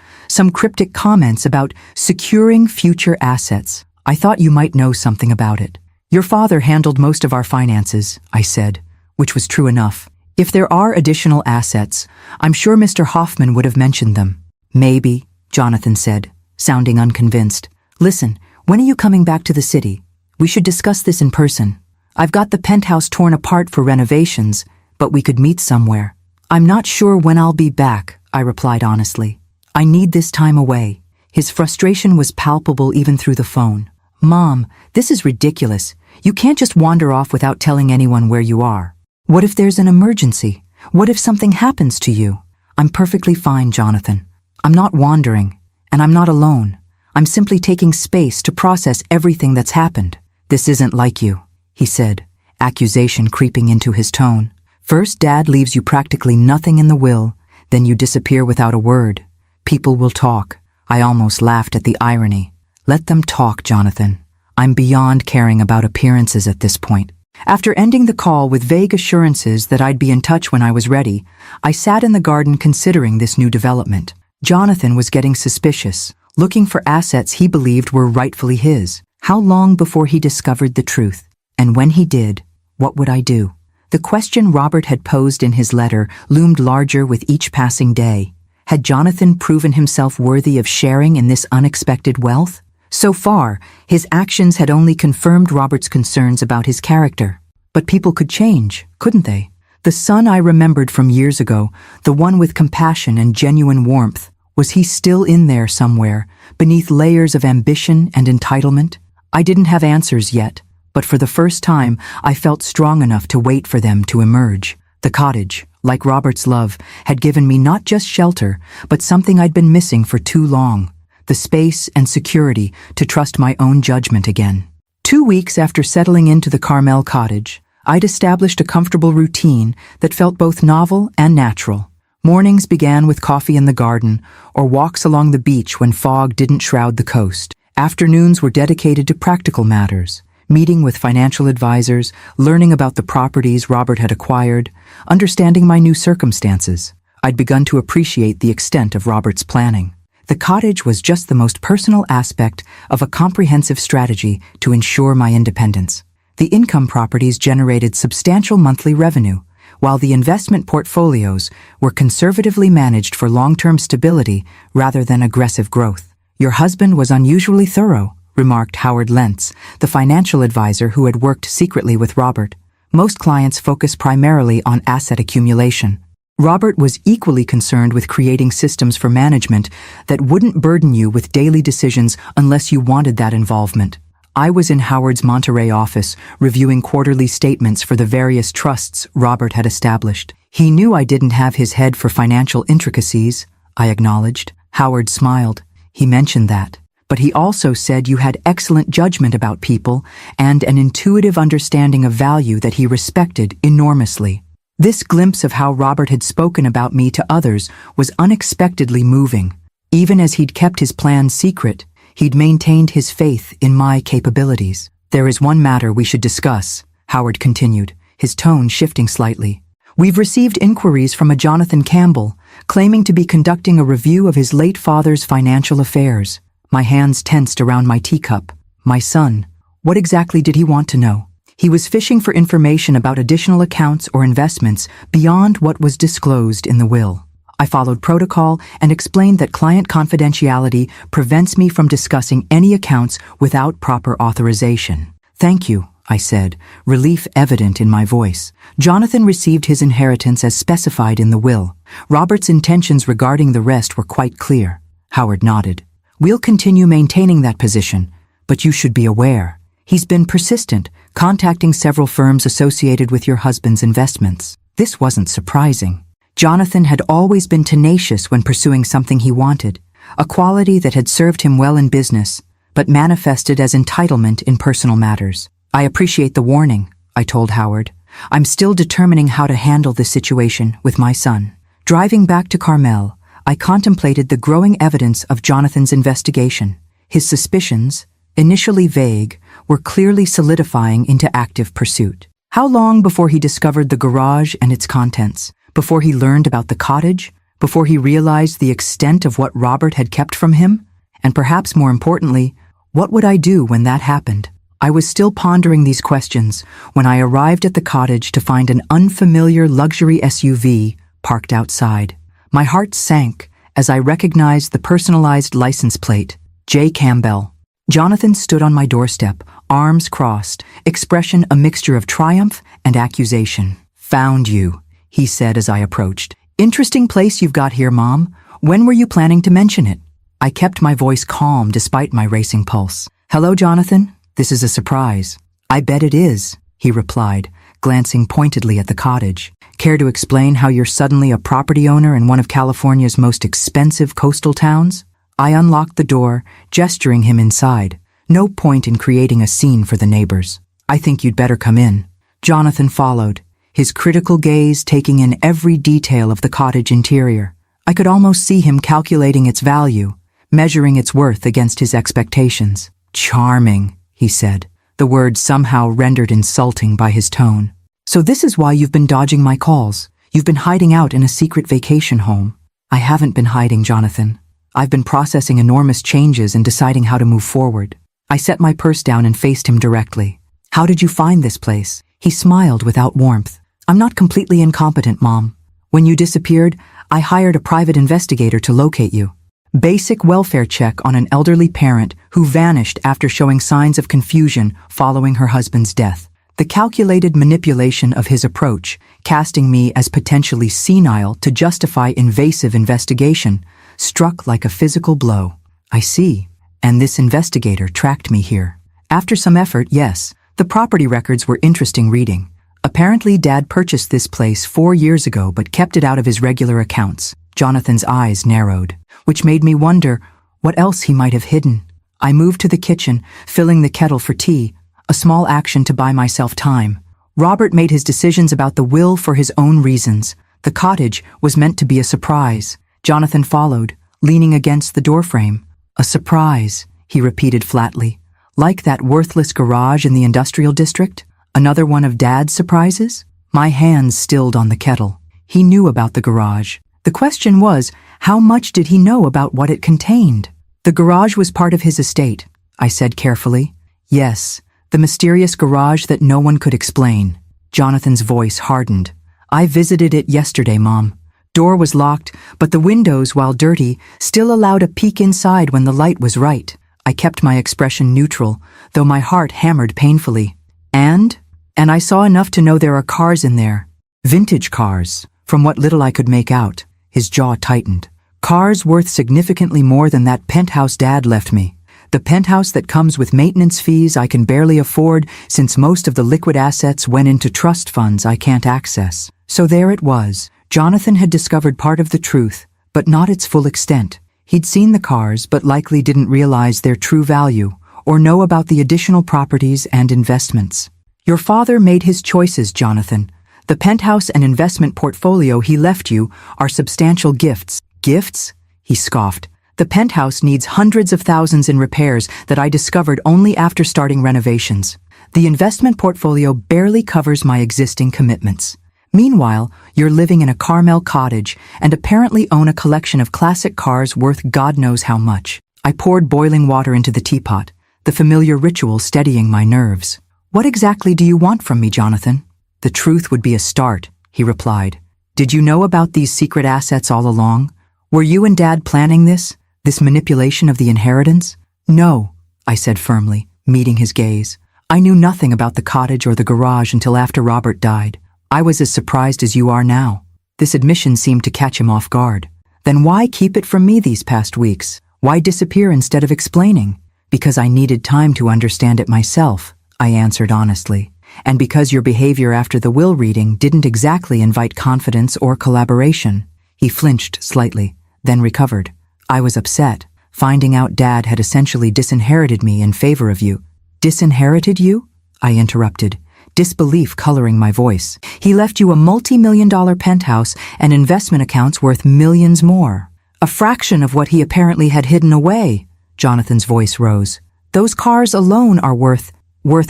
Speaker 1: some cryptic comments about securing future assets. I thought you might know something about it." "Your father handled most of our finances," I said, which was true enough. "If there are additional assets, I'm sure Mr. Hoffman would have mentioned them." "Maybe," Jonathan said, sounding unconvinced. "Listen, when are you coming back to the city? We should discuss this in person. I've got the penthouse torn apart for renovations, but we could meet somewhere." "I'm not sure when I'll be back," I replied honestly. "I need this time away." His frustration was palpable even through the phone. "Mom, this is ridiculous. You can't just wander off without telling anyone where you are. What if there's an emergency? What if something happens to you?" "I'm perfectly fine, Jonathan. I'm not wandering, and I'm not alone. I'm simply taking space to process everything that's happened." "This isn't like you," he said, accusation creeping into his tone. "First, Dad leaves you practically nothing in the will, then you disappear without a word. People will talk." I almost laughed at the irony. "Let them talk, Jonathan. I'm beyond caring about appearances at this point." After ending the call with vague assurances that I'd be in touch when I was ready, I sat in the garden considering this new development. Jonathan was getting suspicious, looking for assets he believed were rightfully his. How long before he discovered the truth? And when he did, what would I do? The question Robert had posed in his letter loomed larger with each passing day. Had Jonathan proven himself worthy of sharing in this unexpected wealth? So far, his actions had only confirmed Robert's concerns about his character. But people could change, couldn't they? The son I remembered from years ago, the one with compassion and genuine warmth, was he still in there somewhere, beneath layers of ambition and entitlement? I didn't have answers yet, but for the first time, I felt strong enough to wait for them to emerge. The cottage, like Robert's love, had given me not just shelter, but something I'd been missing for too long: the space and security to trust my own judgment again. 2 weeks after settling into the Carmel cottage, I'd established a comfortable routine that felt both novel and natural. Mornings began with coffee in the garden, or walks along the beach when fog didn't shroud the coast. Afternoons were dedicated to practical matters, meeting with financial advisors, learning about the properties Robert had acquired, understanding my new circumstances. I'd begun to appreciate the extent of Robert's planning. The cottage was just the most personal aspect of a comprehensive strategy to ensure my independence. The income properties generated substantial monthly revenue, while the investment portfolios were conservatively managed for long-term stability rather than aggressive growth. "Your husband was unusually thorough," remarked Howard Lentz, the financial advisor who had worked secretly with Robert. "Most clients focus primarily on asset accumulation. Robert was equally concerned with creating systems for management that wouldn't burden you with daily decisions unless you wanted that involvement." I was in Howard's Monterey office, reviewing quarterly statements for the various trusts Robert had established. "He knew I didn't have his head for financial intricacies," I acknowledged. Howard smiled. "He mentioned that. but he also said you had excellent judgment about people and an intuitive understanding of value that he respected enormously. This glimpse of how Robert had spoken about me to others was unexpectedly moving. Even as he'd kept his plans secret, he'd maintained his faith in my capabilities. "There is one matter we should discuss," Howard continued, his tone shifting slightly. "We've received inquiries from a Jonathan Campbell, claiming to be conducting a review of his late father's financial affairs." My hands tensed around my teacup. My son. What exactly did he want to know? He was fishing for information about additional accounts or investments beyond what was disclosed in the will. I followed protocol and explained that client confidentiality prevents me from discussing any accounts without proper authorization. "Thank you," I said, relief evident in my voice. Jonathan received his inheritance as specified in the will. Robert's intentions regarding the rest were quite clear. Howard nodded. "We'll continue maintaining that position, but you should be aware. He's been persistent, contacting several firms associated with your husband's investments." This wasn't surprising. Jonathan had always been tenacious when pursuing something he wanted, a quality that had served him well in business, but manifested as entitlement in personal matters. "I appreciate the warning," I told Howard. "I'm still determining how to handle this situation with my son." Driving back to Carmel, I contemplated the growing evidence of Jonathan's investigation. His suspicions, initially vague, were clearly solidifying into active pursuit. How long before he discovered the garage and its contents? Before he learned about the cottage? Before he realized the extent of what Robert had kept from him? And perhaps more importantly, what would I do when that happened? I was still pondering these questions when I arrived at the cottage to find an unfamiliar luxury SUV parked outside. My heart sank as I recognized the personalized license plate, J. Campbell. Jonathan stood on my doorstep, arms crossed, expression a mixture of triumph and accusation. "Found you," he said as I approached. "Interesting place you've got here, Mom. When were you planning to mention it?" I kept my voice calm despite my racing pulse. "Hello, Jonathan. This is a surprise." "I bet it is," he replied, glancing pointedly at the cottage. "Care to explain how you're suddenly a property owner in one of California's most expensive coastal towns?" I unlocked the door, gesturing him inside. No point in creating a scene for the neighbors. "I think you'd better come in." Jonathan followed, his critical gaze taking in every detail of the cottage interior. I could almost see him calculating its value, measuring its worth against his expectations. "Charming," he said, the word somehow rendered insulting by his tone. "So this is why you've been dodging my calls. You've been hiding out in a secret vacation home." "I haven't been hiding, Jonathan. I've been processing enormous changes and deciding how to move forward." I set my purse down and faced him directly. "How did you find this place?" He smiled without warmth. "I'm not completely incompetent, Mom. When you disappeared, I hired a private investigator to locate you. Basic welfare check on an elderly parent who vanished after showing signs of confusion following her husband's death. The calculated manipulation of his approach, casting me as potentially senile to justify invasive investigation, struck like a physical blow. "I see. And this investigator tracked me here." After some effort, yes, the property records were interesting reading. Apparently, Dad purchased this place 4 years ago but kept it out of his regular accounts. Jonathan's eyes narrowed, which made me wonder what else he might have hidden. I moved to the kitchen, filling the kettle for tea, a small action to buy myself time. Robert made his decisions about the will for his own reasons. The cottage was meant to be a surprise. Jonathan followed, leaning against the doorframe. "A surprise," he repeated flatly. "Like that worthless garage in the industrial district? Another one of Dad's surprises?" My hands stilled on the kettle. He knew about the garage. The question was, how much did he know about what it contained? "The garage was part of his estate," I said carefully. "Yes, the mysterious garage that no one could explain." Jonathan's voice hardened. "I visited it yesterday, Mom. Door was locked, but the windows, while dirty, still allowed a peek inside when the light was right." I kept my expression neutral, though my heart hammered painfully. And I saw enough to know there are cars in there. Vintage cars, from what little I could make out." His jaw tightened. "Cars worth significantly more than that penthouse Dad left me. The penthouse that comes with maintenance fees I can barely afford since most of the liquid assets went into trust funds I can't access." So there it was. Jonathan had discovered part of the truth, but not its full extent. He'd seen the cars but likely didn't realize their true value or know about the additional properties and investments. Your father made his choices, Jonathan. The penthouse and investment portfolio he left you are substantial gifts. Gifts? He scoffed. The penthouse needs hundreds of thousands in repairs that I discovered only after starting renovations. The investment portfolio barely covers my existing commitments. Meanwhile, you're living in a Carmel cottage and apparently own a collection of classic cars worth God knows how much. I poured boiling water into the teapot, the familiar ritual steadying my nerves. What exactly do you want from me, Jonathan? The truth would be a start, he replied. Did you know about these secret assets all along? Were you and Dad planning this manipulation of the inheritance? No, I said firmly, meeting his gaze. I knew nothing about the cottage or the garage until after Robert died. I was as surprised as you are now. This admission seemed to catch him off guard. Then why keep it from me these past weeks? Why disappear instead of explaining? Because I needed time to understand it myself, I answered honestly. And because your behavior after the will reading didn't exactly invite confidence or collaboration. He flinched slightly, then recovered. I was upset, finding out Dad had essentially disinherited me in favor of you. Disinherited you? I interrupted, disbelief coloring my voice. He left you a multi-million-dollar penthouse and investment accounts worth millions more. A fraction of what he apparently had hidden away. Jonathan's voice rose. Those cars alone are worth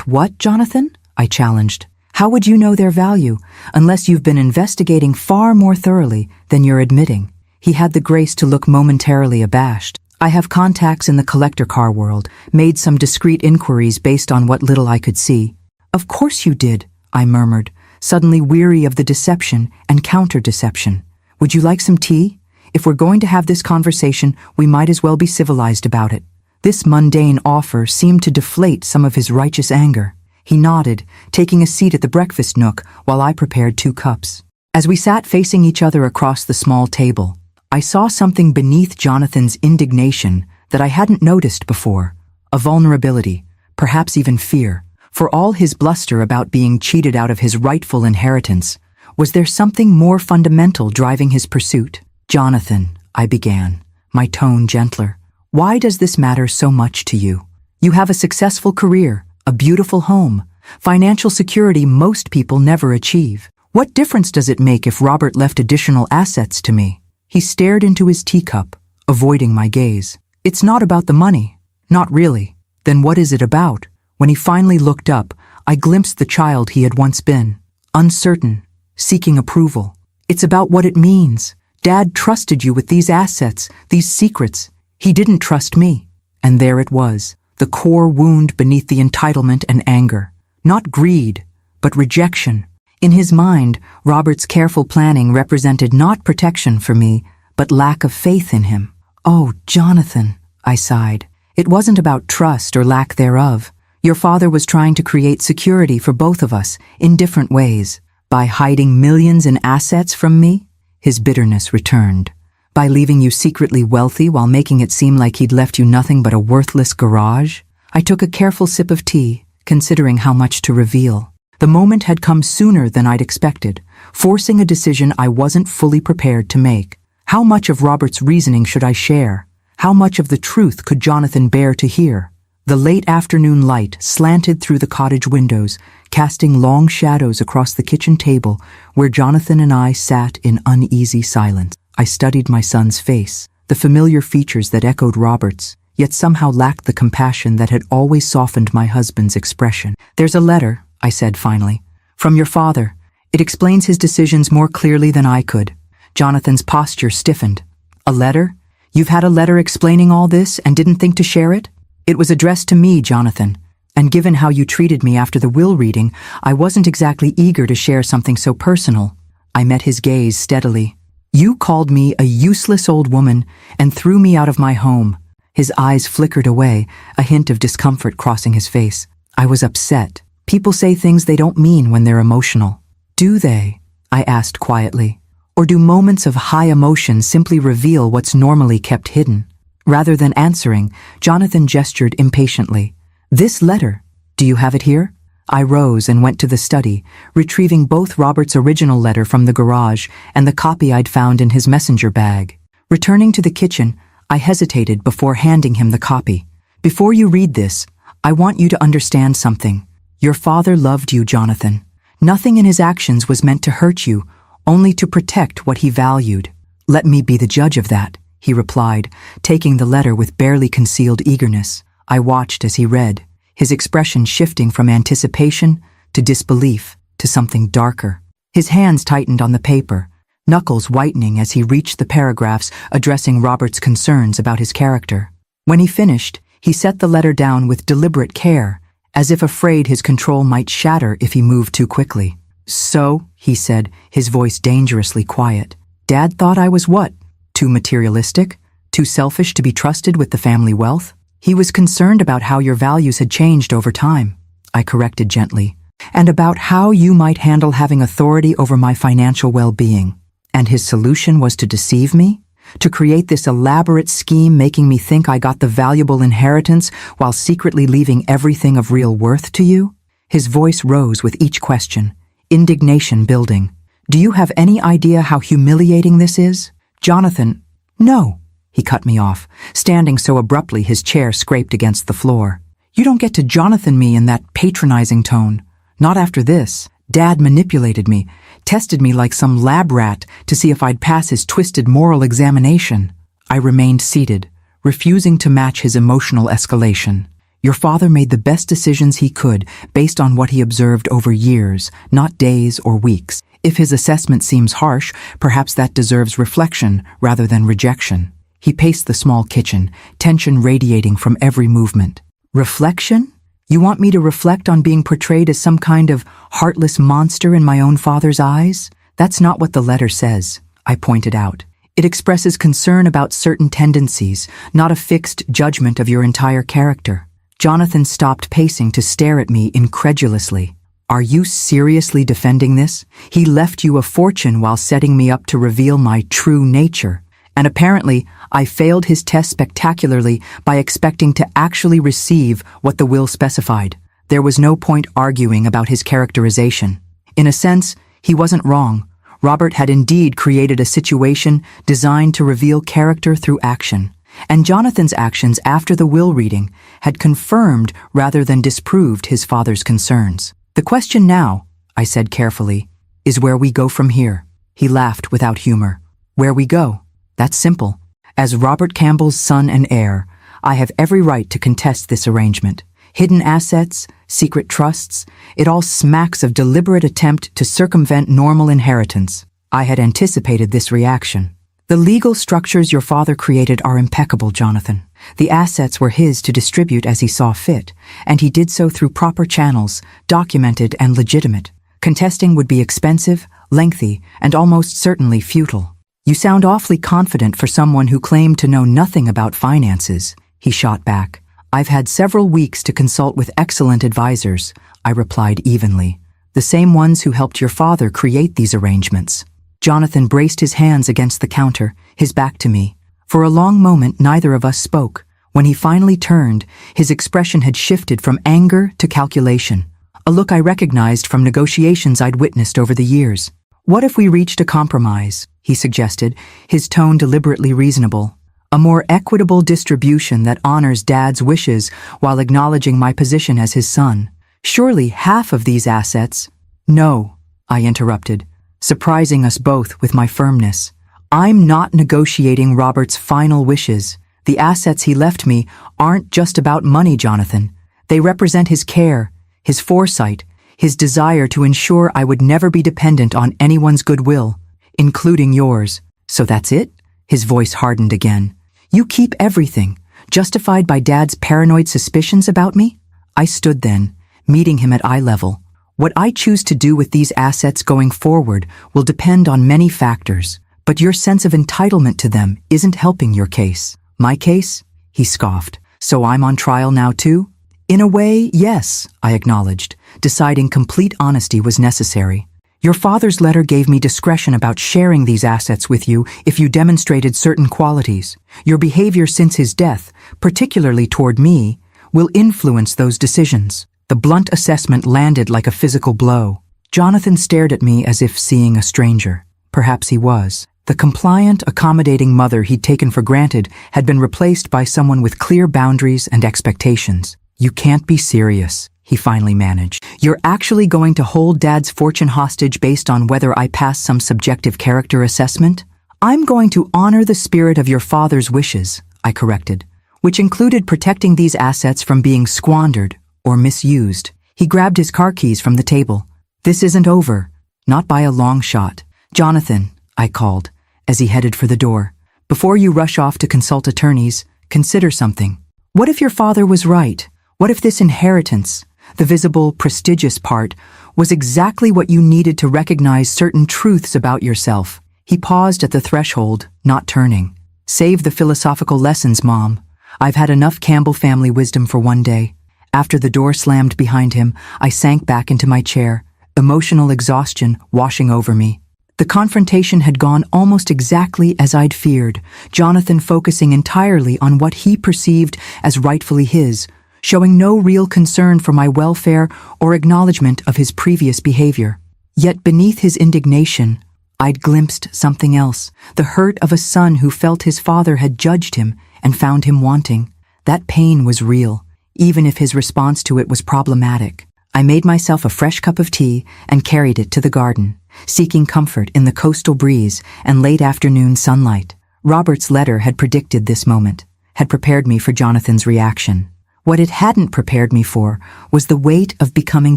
Speaker 1: what, Jonathan? I challenged. How would you know their value unless you've been investigating far more thoroughly than you're admitting? He had the grace to look momentarily abashed. I have contacts in the collector car world, made some discreet inquiries based on what little I could see. Of course you did, I murmured, suddenly weary of the deception and counter-deception. Would you like some tea? If we're going to have this conversation, we might as well be civilized about it. This mundane offer seemed to deflate some of his righteous anger. He nodded, taking a seat at the breakfast nook while I prepared 2 cups. As we sat facing each other across the small table, I saw something beneath Jonathan's indignation that I hadn't noticed before. A vulnerability, perhaps even fear. For all his bluster about being cheated out of his rightful inheritance, was there something more fundamental driving his pursuit? Jonathan, I began, my tone gentler. Why does this matter so much to you? You have a successful career, a beautiful home, financial security most people never achieve. What difference does it make if Robert left additional assets to me? He stared into his teacup, avoiding my gaze. It's not about the money. Not really. Then what is it about? When he finally looked up, I glimpsed the child he had once been. Uncertain, seeking approval. It's about what it means. Dad trusted you with these assets, these secrets. He didn't trust me. And there it was, the core wound beneath the entitlement and anger. Not greed, but rejection. In his mind, Robert's careful planning represented not protection for me, but lack of faith in him. Oh, Jonathan, I sighed. It wasn't about trust or lack thereof. Your father was trying to create security for both of us in different ways. By hiding millions in assets from me, his bitterness returned. By leaving you secretly wealthy while making it seem like he'd left you nothing but a worthless garage. I took a careful sip of tea, considering how much to reveal. The moment had come sooner than I'd expected, forcing a decision I wasn't fully prepared to make. How much of Robert's reasoning should I share? How much of the truth could Jonathan bear to hear? The late afternoon light slanted through the cottage windows, casting long shadows across the kitchen table where Jonathan and I sat in uneasy silence. I studied my son's face, the familiar features that echoed Robert's, yet somehow lacked the compassion that had always softened my husband's expression. There's a letter, I said finally, from your father. It explains his decisions more clearly than I could. Jonathan's posture stiffened. A letter? You've had a letter explaining all this and didn't think to share it? It was addressed to me, Jonathan, and given how you treated me after the will reading, I wasn't exactly eager to share something so personal. I met his gaze steadily. You called me a useless old woman and threw me out of my home. His eyes flickered away, a hint of discomfort crossing his face. I was upset. People say things they don't mean when they're emotional. Do they? I asked quietly. Or do moments of high emotion simply reveal what's normally kept hidden? Rather than answering, Jonathan gestured impatiently. This letter, do you have it here? I rose and went to the study, retrieving both Robert's original letter from the garage and the copy I'd found in his messenger bag. Returning to the kitchen, I hesitated before handing him the copy. Before you read this, I want you to understand something. Your father loved you, Jonathan. Nothing in his actions was meant to hurt you, only to protect what he valued. Let me be the judge of that, he replied, taking the letter with barely concealed eagerness. I watched as he read, his expression shifting from anticipation to disbelief to something darker. His hands tightened on the paper, knuckles whitening as he reached the paragraphs addressing Robert's concerns about his character. When he finished, he set the letter down with deliberate care, as if afraid his control might shatter if he moved too quickly. So, he said, his voice dangerously quiet, Dad thought I was what? Too materialistic? Too selfish to be trusted with the family wealth? He was concerned about how your values had changed over time, I corrected gently, and about how you might handle having authority over my financial well-being. And his solution was to deceive me? To create this elaborate scheme making me think I got the valuable inheritance while secretly leaving everything of real worth to you? His voice rose with each question, indignation building. Do you have any idea how humiliating this is? Jonathan, no, he cut me off, standing so abruptly his chair scraped against the floor. You don't get to Jonathan me in that patronizing tone. Not after this. Dad manipulated me, tested me like some lab rat to see if I'd pass his twisted moral examination. I remained seated, refusing to match his emotional escalation. Your father made the best decisions he could based on what he observed over years, not days or weeks. If his assessment seems harsh, perhaps that deserves reflection rather than rejection. He paced the small kitchen, tension radiating from every movement. Reflection? You want me to reflect on being portrayed as some kind of heartless monster in my own father's eyes? That's not what the letter says, I pointed out. It expresses concern about certain tendencies, not a fixed judgment of your entire character. Jonathan stopped pacing to stare at me incredulously. Are you seriously defending this? He left you a fortune while setting me up to reveal my true nature. And apparently, I failed his test spectacularly by expecting to actually receive what the will specified. There was no point arguing about his characterization. In a sense, he wasn't wrong. Robert had indeed created a situation designed to reveal character through action. And Jonathan's actions after the will reading had confirmed rather than disproved his father's concerns. The question now, I said carefully, is where we go from here. He laughed without humor. Where we go? That's simple. As Robert Campbell's son and heir, I have every right to contest this arrangement. Hidden assets, secret trusts, it all smacks of deliberate attempt to circumvent normal inheritance. I had anticipated this reaction. The legal structures your father created are impeccable, Jonathan. The assets were his to distribute as he saw fit, and he did so through proper channels, documented and legitimate. Contesting would be expensive, lengthy, and almost certainly futile. You sound awfully confident for someone who claimed to know nothing about finances, he shot back. I've had several weeks to consult with excellent advisors, I replied evenly. The same ones who helped your father create these arrangements. Jonathan braced his hands against the counter, his back to me. For a long moment, neither of us spoke. When he finally turned, his expression had shifted from anger to calculation, a look I recognized from negotiations I'd witnessed over the years. What if we reached a compromise? He suggested, his tone deliberately reasonable. A more equitable distribution that honors Dad's wishes while acknowledging my position as his son. Surely half of these assets— No, I interrupted, surprising us both with my firmness. I'm not negotiating Robert's final wishes. The assets he left me aren't just about money, Jonathan. They represent his care, his foresight, his desire to ensure I would never be dependent on anyone's goodwill, including yours. So that's it? His voice hardened again. You keep everything, justified by Dad's paranoid suspicions about me? I stood then, meeting him at eye level. What I choose to do with these assets going forward will depend on many factors, but your sense of entitlement to them isn't helping your case. My case? He scoffed. So I'm on trial now too? In a way, yes, I acknowledged, deciding complete honesty was necessary. Your father's letter gave me discretion about sharing these assets with you if you demonstrated certain qualities. Your behavior since his death, particularly toward me, will influence those decisions. The blunt assessment landed like a physical blow. Jonathan stared at me as if seeing a stranger. Perhaps he was. The compliant, accommodating mother he'd taken for granted had been replaced by someone with clear boundaries and expectations. "You can't be serious," he finally managed. "You're actually going to hold Dad's fortune hostage based on whether I pass some subjective character assessment?" "I'm going to honor the spirit of your father's wishes," I corrected, "which included protecting these assets from being squandered or misused." He grabbed his car keys from the table. "This isn't over. Not by a long shot." "Jonathan," I called, as he headed for the door, "before you rush off to consult attorneys, consider something. What if your father was right? What if this inheritance, the visible, prestigious part, was exactly what you needed to recognize certain truths about yourself?" He paused at the threshold, not turning. "Save the philosophical lessons, Mom. I've had enough Campbell family wisdom for one day." After the door slammed behind him, I sank back into my chair, emotional exhaustion washing over me. The confrontation had gone almost exactly as I'd feared, Jonathan focusing entirely on what he perceived as rightfully his, showing no real concern for my welfare or acknowledgement of his previous behavior. Yet beneath his indignation, I'd glimpsed something else, the hurt of a son who felt his father had judged him and found him wanting. That pain was real, even if his response to it was problematic. I made myself a fresh cup of tea and carried it to the garden, seeking comfort in the coastal breeze and late afternoon sunlight. Robert's letter had predicted this moment, had prepared me for Jonathan's reaction. What it hadn't prepared me for was the weight of becoming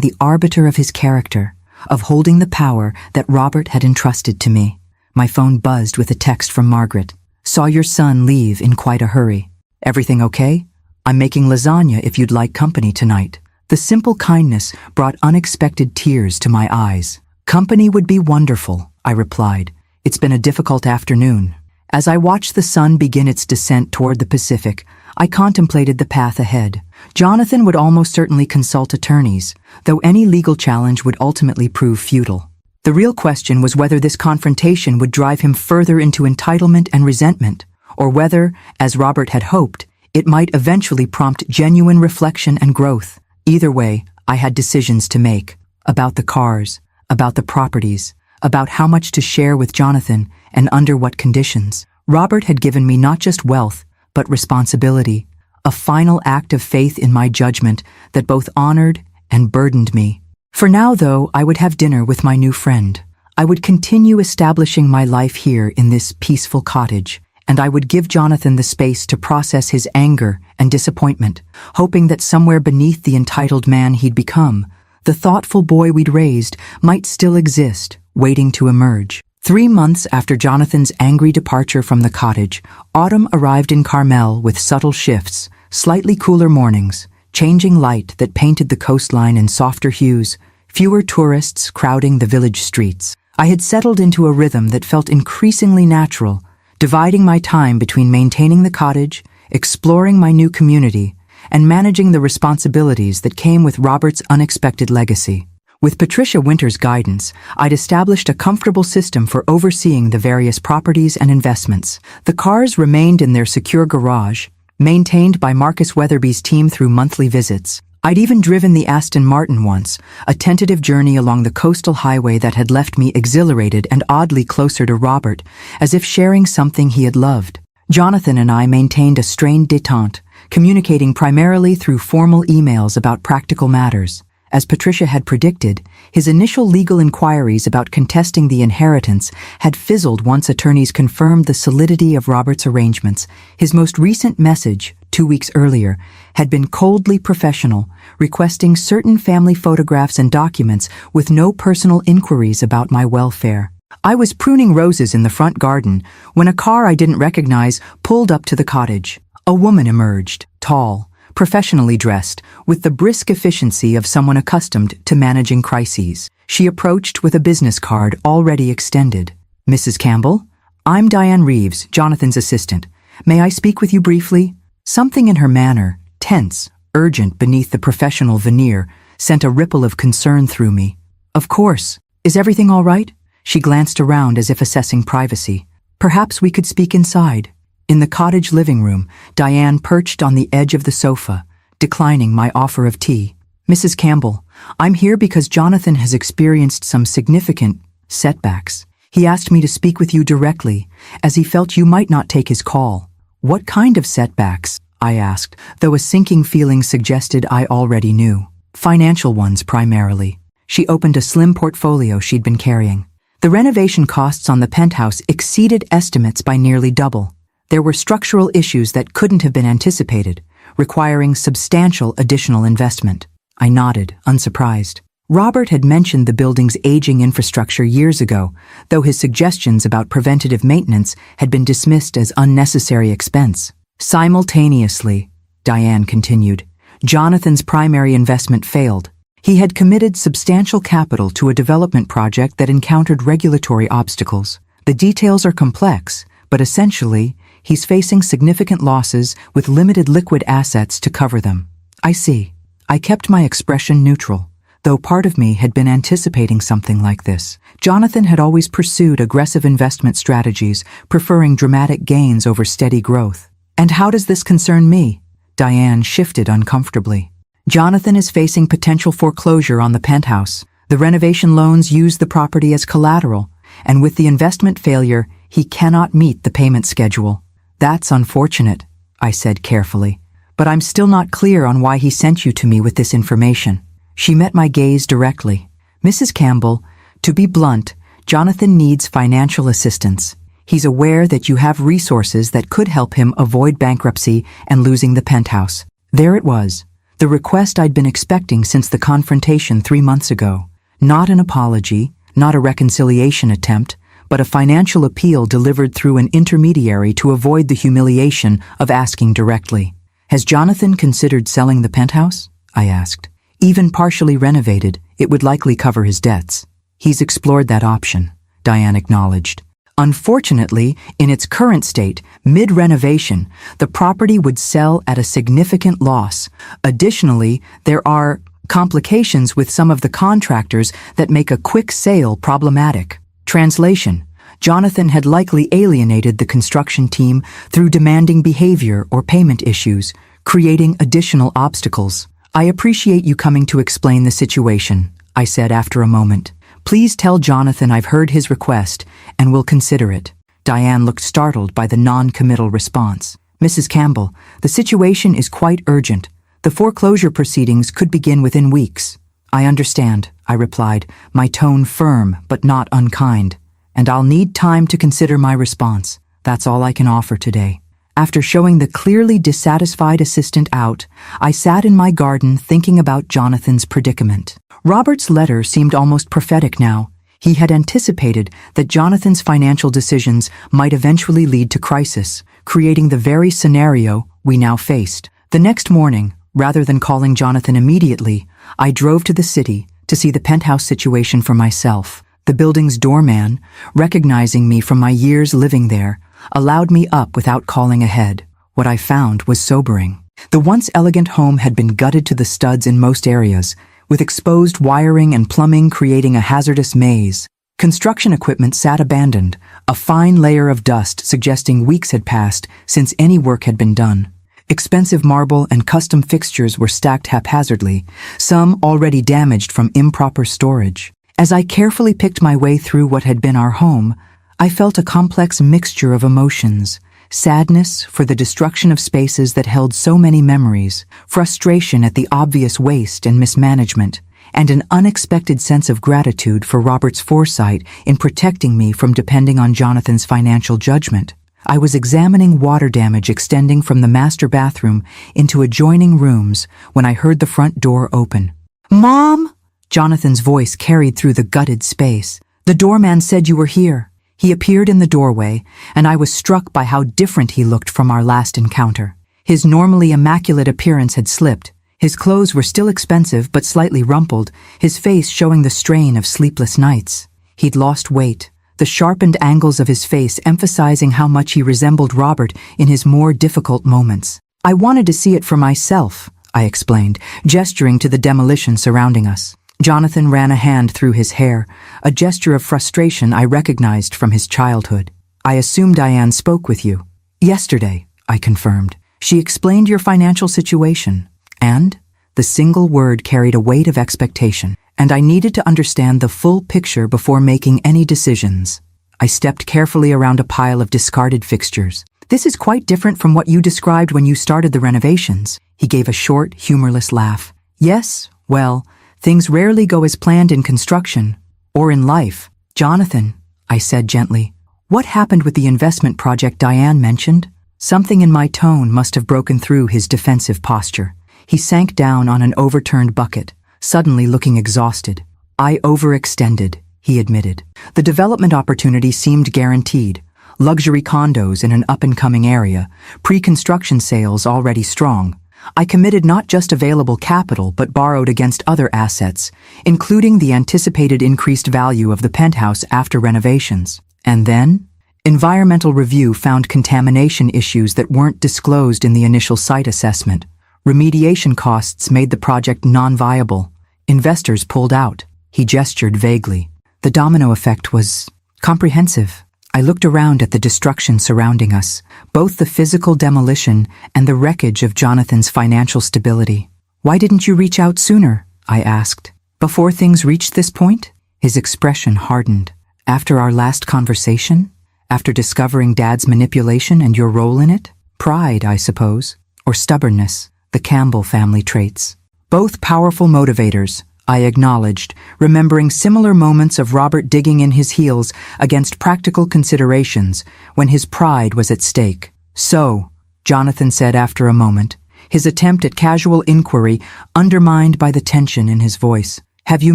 Speaker 1: the arbiter of his character, of holding the power that Robert had entrusted to me. My phone buzzed with a text from Margaret. "Saw your son leave in quite a hurry. Everything okay? I'm making lasagna if you'd like company tonight." The simple kindness brought unexpected tears to my eyes. "Company would be wonderful," I replied. "It's been a difficult afternoon." As I watched the sun begin its descent toward the Pacific, I contemplated the path ahead. Jonathan would almost certainly consult attorneys, though any legal challenge would ultimately prove futile. The real question was whether this confrontation would drive him further into entitlement and resentment, or whether, as Robert had hoped, it might eventually prompt genuine reflection and growth. Either way, I had decisions to make, about the cars, about the properties, about how much to share with Jonathan, and under what conditions. Robert had given me not just wealth, but responsibility, a final act of faith in my judgment that both honored and burdened me. For now, though, I would have dinner with my new friend. I would continue establishing my life here in this peaceful cottage, and I would give Jonathan the space to process his anger and disappointment, hoping that somewhere beneath the entitled man he'd become, the thoughtful boy we'd raised might still exist, waiting to emerge. 3 months after Jonathan's angry departure from the cottage, autumn arrived in Carmel with subtle shifts, slightly cooler mornings, changing light that painted the coastline in softer hues, fewer tourists crowding the village streets. I had settled into a rhythm that felt increasingly natural, dividing my time between maintaining the cottage, exploring my new community, and managing the responsibilities that came with Robert's unexpected legacy. With Patricia Winter's guidance, I'd established a comfortable system for overseeing the various properties and investments. The cars remained in their secure garage, maintained by Marcus Weatherby's team through monthly visits. I'd even driven the Aston Martin once, a tentative journey along the coastal highway that had left me exhilarated and oddly closer to Robert, as if sharing something he had loved. Jonathan and I maintained a strained détente, communicating primarily through formal emails about practical matters. As Patricia had predicted, his initial legal inquiries about contesting the inheritance had fizzled once attorneys confirmed the solidity of Robert's arrangements. His most recent message, 2 weeks earlier, had been coldly professional, requesting certain family photographs and documents with no personal inquiries about my welfare. I was pruning roses in the front garden when a car I didn't recognize pulled up to the cottage. A woman emerged, tall, professionally dressed, with the brisk efficiency of someone accustomed to managing crises. She approached with a business card already extended. "Mrs. Campbell? I'm Diane Reeves, Jonathan's assistant. May I speak with you briefly?" Something in her manner, tense, urgent beneath the professional veneer, sent a ripple of concern through me. "Of course. Is everything all right?" She glanced around as if assessing privacy. "Perhaps we could speak inside." In the cottage living room, Diane perched on the edge of the sofa, declining my offer of tea. "Mrs. Campbell, I'm here because Jonathan has experienced some significant setbacks. He asked me to speak with you directly, as he felt you might not take his call. What kind of setbacks? I asked, though a sinking feeling suggested I already knew. Financial ones primarily. She opened a slim portfolio she'd been carrying. The renovation costs on the penthouse exceeded estimates by nearly double. There were structural issues that couldn't have been anticipated, requiring substantial additional investment. I nodded, unsurprised. Robert had mentioned the building's aging infrastructure years ago, though his suggestions about preventative maintenance had been dismissed as unnecessary expense. Simultaneously, Diane continued, Jonathan's primary investment failed. He had committed substantial capital to a development project that encountered regulatory obstacles. The details are complex, but essentially, he's facing significant losses with limited liquid assets to cover them. I see. I kept my expression neutral, though part of me had been anticipating something like this. Jonathan had always pursued aggressive investment strategies, preferring dramatic gains over steady growth. And how does this concern me? Diane shifted uncomfortably. Jonathan is facing potential foreclosure on the penthouse. The renovation loans use the property as collateral, and with the investment failure, he cannot meet the payment schedule. That's unfortunate, I said carefully, but I'm still not clear on why he sent you to me with this information. She met my gaze directly. Mrs. Campbell, to be blunt, Jonathan needs financial assistance. He's aware that you have resources that could help him avoid bankruptcy and losing the penthouse. There it was, the request I'd been expecting since the confrontation 3 months ago. Not an apology, not a reconciliation attempt, but a financial appeal delivered through an intermediary to avoid the humiliation of asking directly. Has Jonathan considered selling the penthouse? I asked. Even partially renovated, it would likely cover his debts. He's explored that option, Diane acknowledged. Unfortunately, in its current state, mid-renovation, the property would sell at a significant loss. Additionally, there are complications with some of the contractors that make a quick sale problematic. Translation: Jonathan had likely alienated the construction team through demanding behavior or payment issues, creating additional obstacles. I appreciate you coming to explain the situation, I said after a moment. Please tell Jonathan I've heard his request and will consider it. Diane looked startled by the non-committal response. Mrs. Campbell, the situation is quite urgent. The foreclosure proceedings could begin within weeks. I understand, I replied, my tone firm but not unkind. And I'll need time to consider my response. That's all I can offer today. After showing the clearly dissatisfied assistant out, I sat in my garden thinking about Jonathan's predicament. Robert's letter seemed almost prophetic now. He had anticipated that Jonathan's financial decisions might eventually lead to crisis, creating the very scenario we now faced. The next morning, rather than calling Jonathan immediately, I drove to the city to see the penthouse situation for myself. The building's doorman, recognizing me from my years living there, allowed me up without calling ahead. What I found was sobering. The once elegant home had been gutted to the studs in most areas, with exposed wiring and plumbing creating a hazardous maze. Construction equipment sat abandoned, a fine layer of dust suggesting weeks had passed since any work had been done. Expensive marble and custom fixtures were stacked haphazardly, some already damaged from improper storage. As I carefully picked my way through what had been our home, I felt a complex mixture of emotions. Sadness for the destruction of spaces that held so many memories, frustration at the obvious waste and mismanagement, and an unexpected sense of gratitude for Robert's foresight in protecting me from depending on Jonathan's financial judgment. I was examining water damage extending from the master bathroom into adjoining rooms when I heard the front door open. "Mom!" Jonathan's voice carried through the gutted space. "The doorman said you were here." He appeared in the doorway, and I was struck by how different he looked from our last encounter. His normally immaculate appearance had slipped. His clothes were still expensive but slightly rumpled, his face showing the strain of sleepless nights. He'd lost weight, the sharpened angles of his face emphasizing how much he resembled Robert in his more difficult moments. "I wanted to see it for myself," I explained, gesturing to the demolition surrounding us. Jonathan ran a hand through his hair, a gesture of frustration I recognized from his childhood. "I assume Diane spoke with you." "Yesterday," I confirmed. "She explained your financial situation." And? The single word carried a weight of expectation, and I needed to understand the full picture before making any decisions. I stepped carefully around a pile of discarded fixtures. "This is quite different from what you described when you started the renovations." He gave a short, humorless laugh. "Yes, well, things rarely go as planned in construction, or in life." "Jonathan," I said gently, "what happened with the investment project Diane mentioned?" Something in my tone must have broken through his defensive posture. He sank down on an overturned bucket, suddenly looking exhausted. "I overextended," he admitted. "The development opportunity seemed guaranteed. Luxury condos in an up-and-coming area, pre-construction sales already strong. I committed not just available capital but borrowed against other assets, including the anticipated increased value of the penthouse after renovations. And then? Environmental review found contamination issues that weren't disclosed in the initial site assessment. Remediation costs made the project non-viable. Investors pulled out." He gestured vaguely. "The domino effect was comprehensive." I looked around at the destruction surrounding us, both the physical demolition and the wreckage of Jonathan's financial stability. "Why didn't you reach out sooner?" I asked. "Before things reached this point?" His expression hardened. "After our last conversation? After discovering Dad's manipulation and your role in it? Pride, I suppose. Or stubbornness, the Campbell family traits. Both powerful motivators," I acknowledged, remembering similar moments of Robert digging in his heels against practical considerations when his pride was at stake. "So," Jonathan said after a moment, his attempt at casual inquiry undermined by the tension in his voice, "have you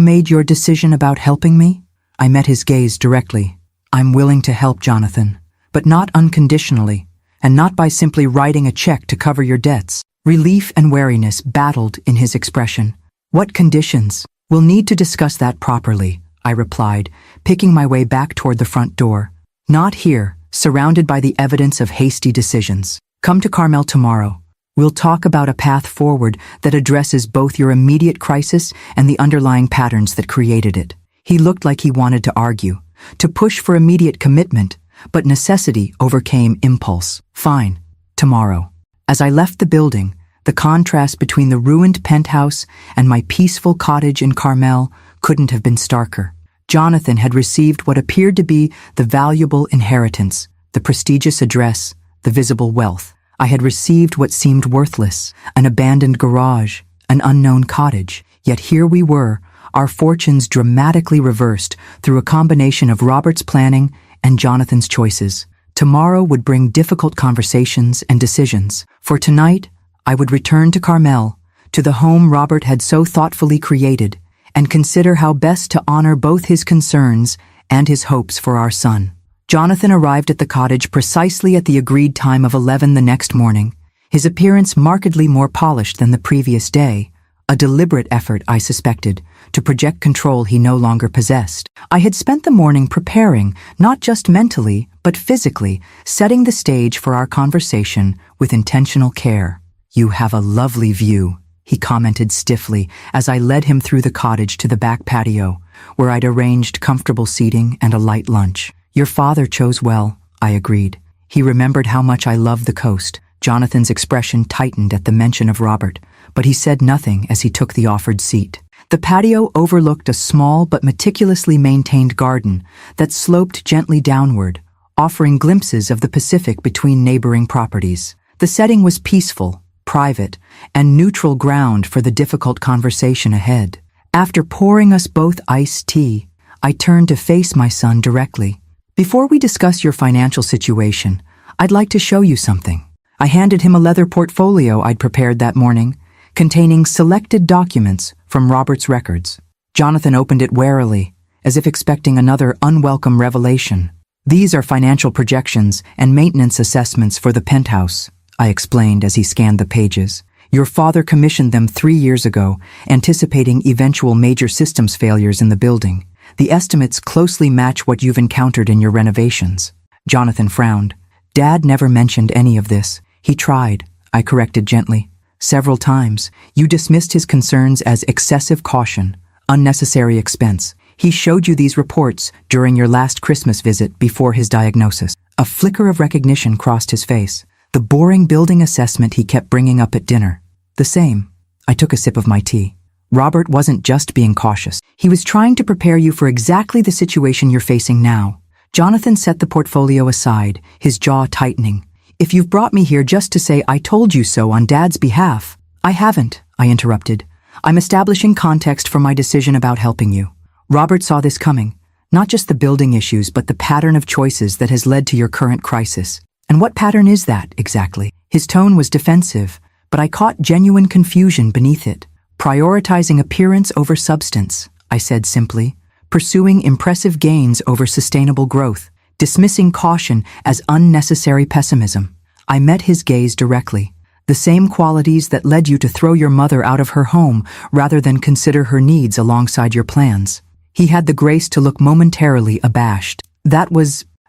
Speaker 1: made your decision about helping me?" I met his gaze directly. "I'm willing to help, Jonathan, but not unconditionally, and not by simply writing a check to cover your debts." Relief and wariness battled in his expression. "What conditions? We'll need to discuss that properly," I replied, picking my way back toward the front door. "Not here, surrounded by the evidence of hasty decisions. Come to Carmel tomorrow. We'll talk about a path forward that addresses both your immediate crisis and the underlying patterns that created it." He looked like he wanted to argue, to push for immediate commitment, but necessity overcame impulse. "Fine, tomorrow." As I left the building, the contrast between the ruined penthouse and my peaceful cottage in Carmel couldn't have been starker. Jonathan had received what appeared to be the valuable inheritance, the prestigious address, the visible wealth. I had received what seemed worthless, an abandoned garage, an unknown cottage. Yet here we were, our fortunes dramatically reversed through a combination of Robert's planning and Jonathan's choices. Tomorrow would bring difficult conversations and decisions. For tonight, I would return to Carmel, to the home Robert had so thoughtfully created, and consider how best to honor both his concerns and his hopes for our son. Jonathan arrived at the cottage precisely at the agreed time of 11 the next morning, his appearance markedly more polished than the previous day, a deliberate effort, I suspected, to project control he no longer possessed. I had spent the morning preparing, not just mentally, but physically, setting the stage for our conversation with intentional care. "You have a lovely view," he commented stiffly as I led him through the cottage to the back patio, where I'd arranged comfortable seating and a light lunch. "Your father chose well," I agreed. He remembered how much I loved the coast. Jonathan's expression tightened at the mention of Robert, but he said nothing as he took the offered seat. The patio overlooked a small but meticulously maintained garden that sloped gently downward, offering glimpses of the Pacific between neighboring properties. The setting was peaceful, private, and neutral ground for the difficult conversation ahead. After pouring us both iced tea, I turned to face my son directly. "Before we discuss your financial situation, I'd like to show you something." I handed him a leather portfolio I'd prepared that morning, containing selected documents from Robert's records. Jonathan opened it warily, as if expecting another unwelcome revelation. "These are financial projections and maintenance assessments for the penthouse," I explained as he scanned the pages. "Your father commissioned them 3 years ago, anticipating eventual major systems failures in the building. The estimates closely match what you've encountered in your renovations." Jonathan frowned. "Dad never mentioned any of this. He tried," I corrected gently. "Several times. You dismissed his concerns as excessive caution, unnecessary expense. He showed you these reports during your last Christmas visit before his diagnosis." A flicker of recognition crossed his face. The boring building assessment he kept bringing up at dinner. "The same." I took a sip of my tea. "Robert wasn't just being cautious. He was trying to prepare you for exactly the situation you're facing now. Jonathan set the portfolio aside, his jaw tightening. If you've brought me here just to say I told you so on Dad's behalf— I haven't, I interrupted. I'm establishing context for my decision about helping you. Robert saw this coming. Not just the building issues, but the pattern of choices that has led to your current crisis. And what pattern is that, exactly? His tone was defensive, but I caught genuine confusion beneath it. Prioritizing appearance over substance, I said simply. Pursuing impressive gains over sustainable growth. Dismissing caution as unnecessary pessimism. I met his gaze directly. The same qualities that led you to throw your mother out of her home rather than consider her needs alongside your plans. He had the grace to look momentarily abashed.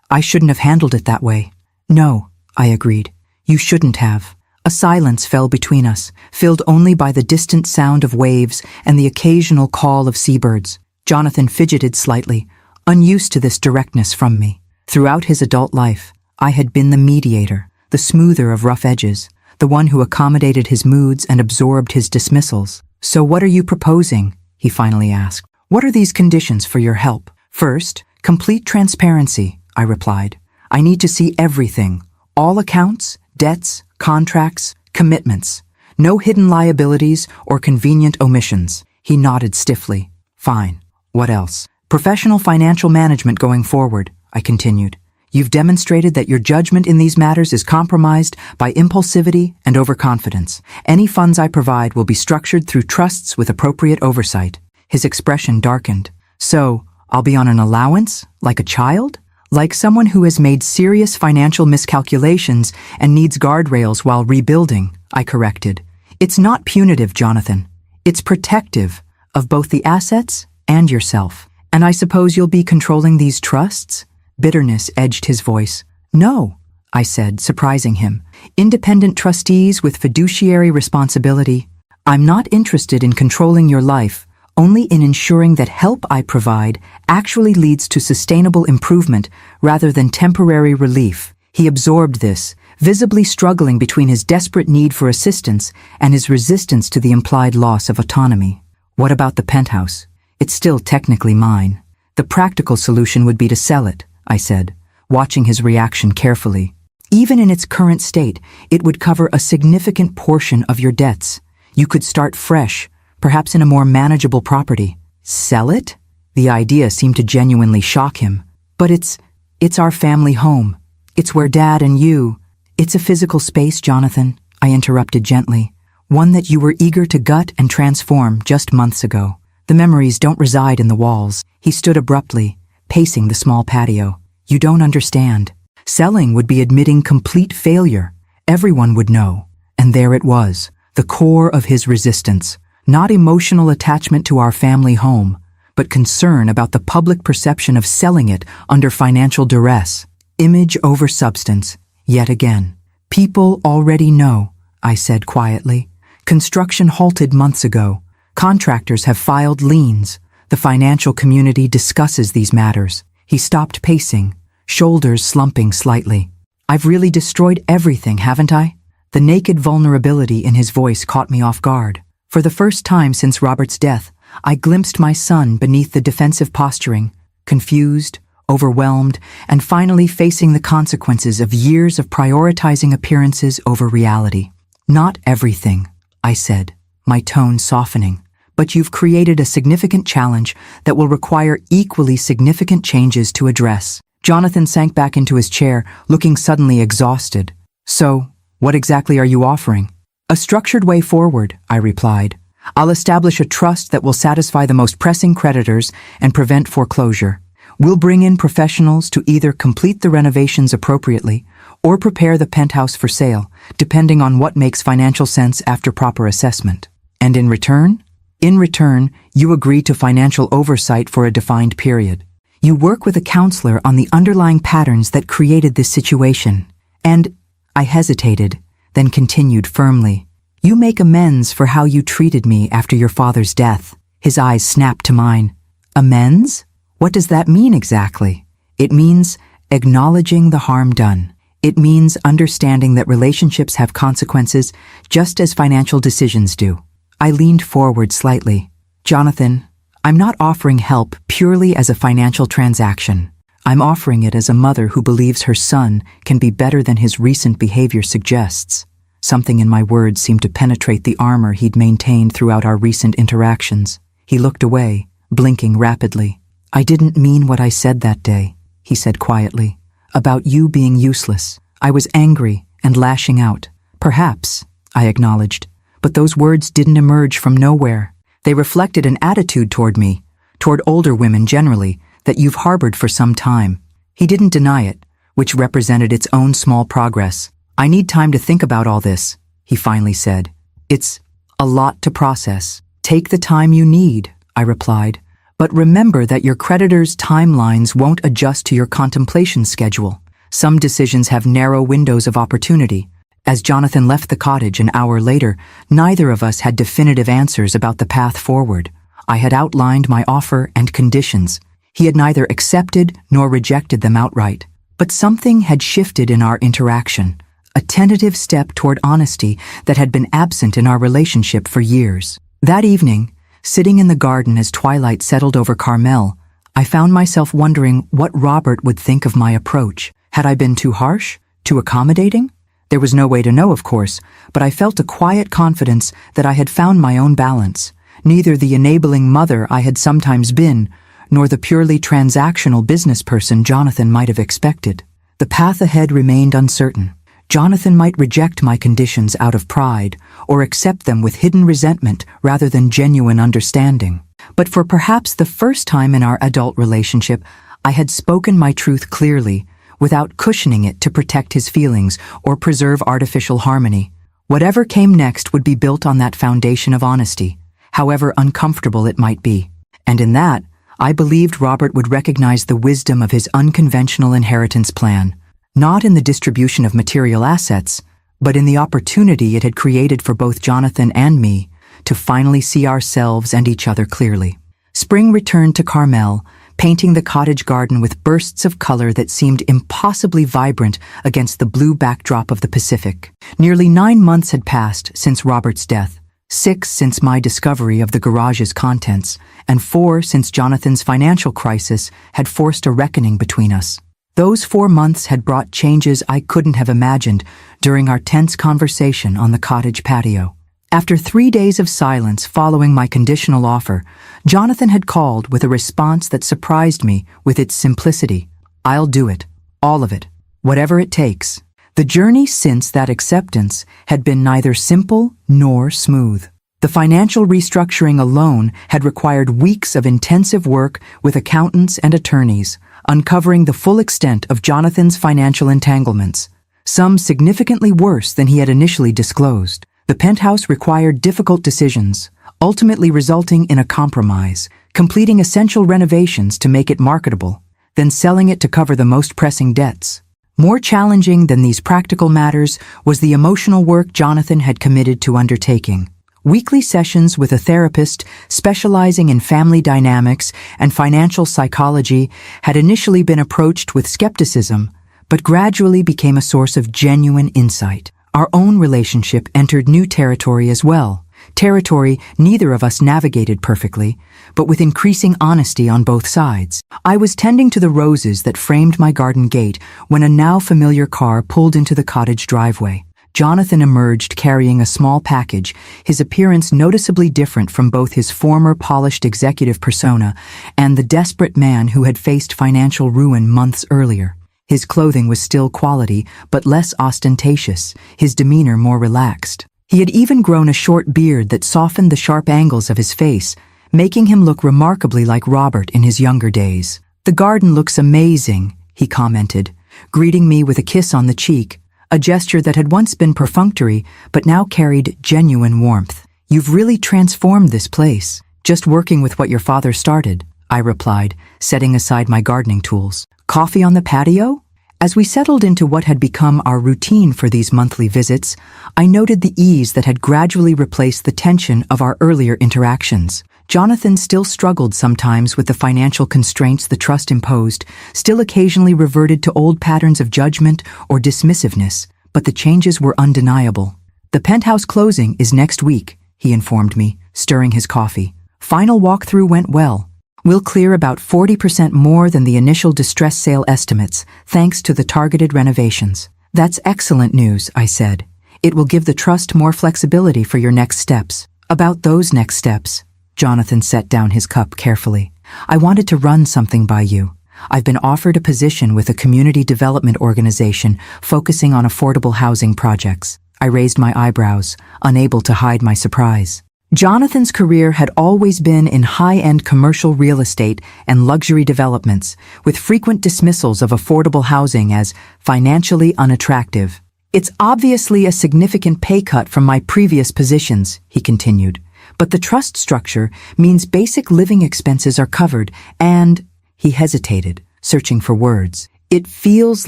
Speaker 1: I shouldn't have handled it that way. No, I agreed. You shouldn't have. A silence fell between us, filled only by the distant sound of waves and the occasional call of seabirds. Jonathan fidgeted slightly, unused to this directness from me. Throughout his adult life, I had been the mediator, the smoother of rough edges, the one who accommodated his moods and absorbed his dismissals. So what are you proposing? He finally asked. What are these conditions for your help? First, complete transparency, I replied. I need to see everything. All accounts, debts, contracts, commitments. No hidden liabilities or convenient omissions. He nodded stiffly. Fine. What else? Professional financial management going forward, I continued. You've demonstrated that your judgment in these matters is compromised by impulsivity and overconfidence. Any funds I provide will be structured through trusts with appropriate oversight. His expression darkened. So, I'll be on an allowance, like a child? Like someone who has made serious financial miscalculations and needs guardrails while rebuilding, I corrected. It's not punitive, Jonathan. It's protective of both the assets and yourself. And I suppose you'll be controlling these trusts? Bitterness edged his voice. No, I said, surprising him. Independent trustees with fiduciary responsibility. I'm not interested in controlling your life, only in ensuring that help I provide actually leads to sustainable improvement rather than temporary relief. He absorbed this, visibly struggling between his desperate need for assistance and his resistance to the implied loss of autonomy. What about the penthouse? It's still technically mine. The practical solution would be to sell it, I said, watching his reaction carefully. Even in its current state, it would cover a significant portion of your debts. You could start fresh, perhaps in a more manageable property. Sell it? The idea seemed to genuinely shock him. But it's our family home. It's where Dad and you— It's a physical space, Jonathan, I interrupted gently. One that you were eager to gut and transform just months ago. The memories don't reside in the walls. He stood abruptly, pacing the small patio. You don't understand. Selling would be admitting complete failure. Everyone would know. And there it was, the core of his resistance. Not emotional attachment to our family home, but concern about the public perception of selling it under financial duress. Image over substance, yet again. People already know, I said quietly. Construction halted months ago. Contractors have filed liens. The financial community discusses these matters. He stopped pacing, shoulders slumping slightly. I've really destroyed everything, haven't I? The naked vulnerability in his voice caught me off guard. For the first time since Robert's death, I glimpsed my son beneath the defensive posturing, confused, overwhelmed, and finally facing the consequences of years of prioritizing appearances over reality. Not everything, I said, my tone softening. But you've created a significant challenge that will require equally significant changes to address. Jonathan sank back into his chair, looking suddenly exhausted. So, what exactly are you offering? A structured way forward, I replied. I'll establish a trust that will satisfy the most pressing creditors and prevent foreclosure. We'll bring in professionals to either complete the renovations appropriately or prepare the penthouse for sale, depending on what makes financial sense after proper assessment. And in return? In return, you agree to financial oversight for a defined period. You work with a counselor on the underlying patterns that created this situation. And I hesitated, then continued firmly. You make amends for how you treated me after your father's death. His eyes snapped to mine. Amends? What does that mean exactly? It means acknowledging the harm done. It means understanding that relationships have consequences just as financial decisions do. I leaned forward slightly. Jonathan, I'm not offering help purely as a financial transaction. I'm offering it as a mother who believes her son can be better than his recent behavior suggests. Something in my words seemed to penetrate the armor he'd maintained throughout our recent interactions. He looked away, blinking rapidly. I didn't mean what I said that day, he said quietly. About you being useless. I was angry and lashing out. Perhaps, I acknowledged, but those words didn't emerge from nowhere. They reflected an attitude toward me, toward older women generally, that you've harbored for some time. He didn't deny it, which represented its own small progress. I need time to think about all this, he finally said. It's a lot to process. Take the time you need, I replied. But remember that your creditors' timelines won't adjust to your contemplation schedule. Some decisions have narrow windows of opportunity. As Jonathan left the cottage an hour later, neither of us had definitive answers about the path forward. I had outlined my offer and conditions. He had neither accepted nor rejected them outright. But something had shifted in our interaction, a tentative step toward honesty that had been absent in our relationship for years. That evening, sitting in the garden as twilight settled over Carmel, I found myself wondering what Robert would think of my approach. Had I been too harsh? Too accommodating? There was no way to know, of course, but I felt a quiet confidence that I had found my own balance, neither the enabling mother I had sometimes been, nor the purely transactional business person Jonathan might have expected. The path ahead remained uncertain. Jonathan might reject my conditions out of pride, or accept them with hidden resentment rather than genuine understanding. But for perhaps the first time in our adult relationship, I had spoken my truth clearly, without cushioning it to protect his feelings or preserve artificial harmony. Whatever came next would be built on that foundation of honesty, however uncomfortable it might be. And in that, I believed Robert would recognize the wisdom of his unconventional inheritance plan, not in the distribution of material assets, but in the opportunity it had created for both Jonathan and me to finally see ourselves and each other clearly. Spring returned to Carmel, painting the cottage garden with bursts of color that seemed impossibly vibrant against the blue backdrop of the Pacific. Nearly 9 months had passed since Robert's death, 6 since my discovery of the garage's contents, and 4 since Jonathan's financial crisis had forced a reckoning between us. Those 4 months had brought changes I couldn't have imagined during our tense conversation on the cottage patio. After 3 days of silence following my conditional offer, Jonathan had called with a response that surprised me with its simplicity. I'll do it. All of it. Whatever it takes. The journey since that acceptance had been neither simple nor smooth. The financial restructuring alone had required weeks of intensive work with accountants and attorneys, uncovering the full extent of Jonathan's financial entanglements, some significantly worse than he had initially disclosed. The penthouse required difficult decisions, ultimately resulting in a compromise, completing essential renovations to make it marketable, then selling it to cover the most pressing debts. More challenging than these practical matters was the emotional work Jonathan had committed to undertaking. Weekly sessions with a therapist specializing in family dynamics and financial psychology had initially been approached with skepticism, but gradually became a source of genuine insight. Our own relationship entered new territory as well, territory neither of us navigated perfectly, but with increasing honesty on both sides. I was tending to the roses that framed my garden gate when a now familiar car pulled into the cottage driveway. Jonathan emerged carrying a small package, his appearance noticeably different from both his former polished executive persona and the desperate man who had faced financial ruin months earlier. His clothing was still quality, but less ostentatious, his demeanor more relaxed. He had even grown a short beard that softened the sharp angles of his face, making him look remarkably like Robert in his younger days. "The garden looks amazing," he commented, greeting me with a kiss on the cheek, a gesture that had once been perfunctory but now carried genuine warmth. "You've really transformed this place, just working with what your father started," I replied, setting aside my gardening tools. "Coffee on the patio?" As we settled into what had become our routine for these monthly visits, I noted the ease that had gradually replaced the tension of our earlier interactions. Jonathan still struggled sometimes with the financial constraints the trust imposed, still occasionally reverted to old patterns of judgment or dismissiveness, but the changes were undeniable. "The penthouse closing is next week," he informed me, stirring his coffee. "Final walkthrough went well. We'll clear about 40% more than the initial distress sale estimates, thanks to the targeted renovations. That's excellent news, I said. It will give the trust more flexibility for your next steps. About those next steps, Jonathan set down his cup carefully. I wanted to run something by you. I've been offered a position with a community development organization focusing on affordable housing projects. I raised my eyebrows, unable to hide my surprise. Jonathan's career had always been in high-end commercial real estate and luxury developments, with frequent dismissals of affordable housing as financially unattractive. It's obviously a significant pay cut from my previous positions, he continued, but the trust structure means basic living expenses are covered and, he hesitated, searching for words. It feels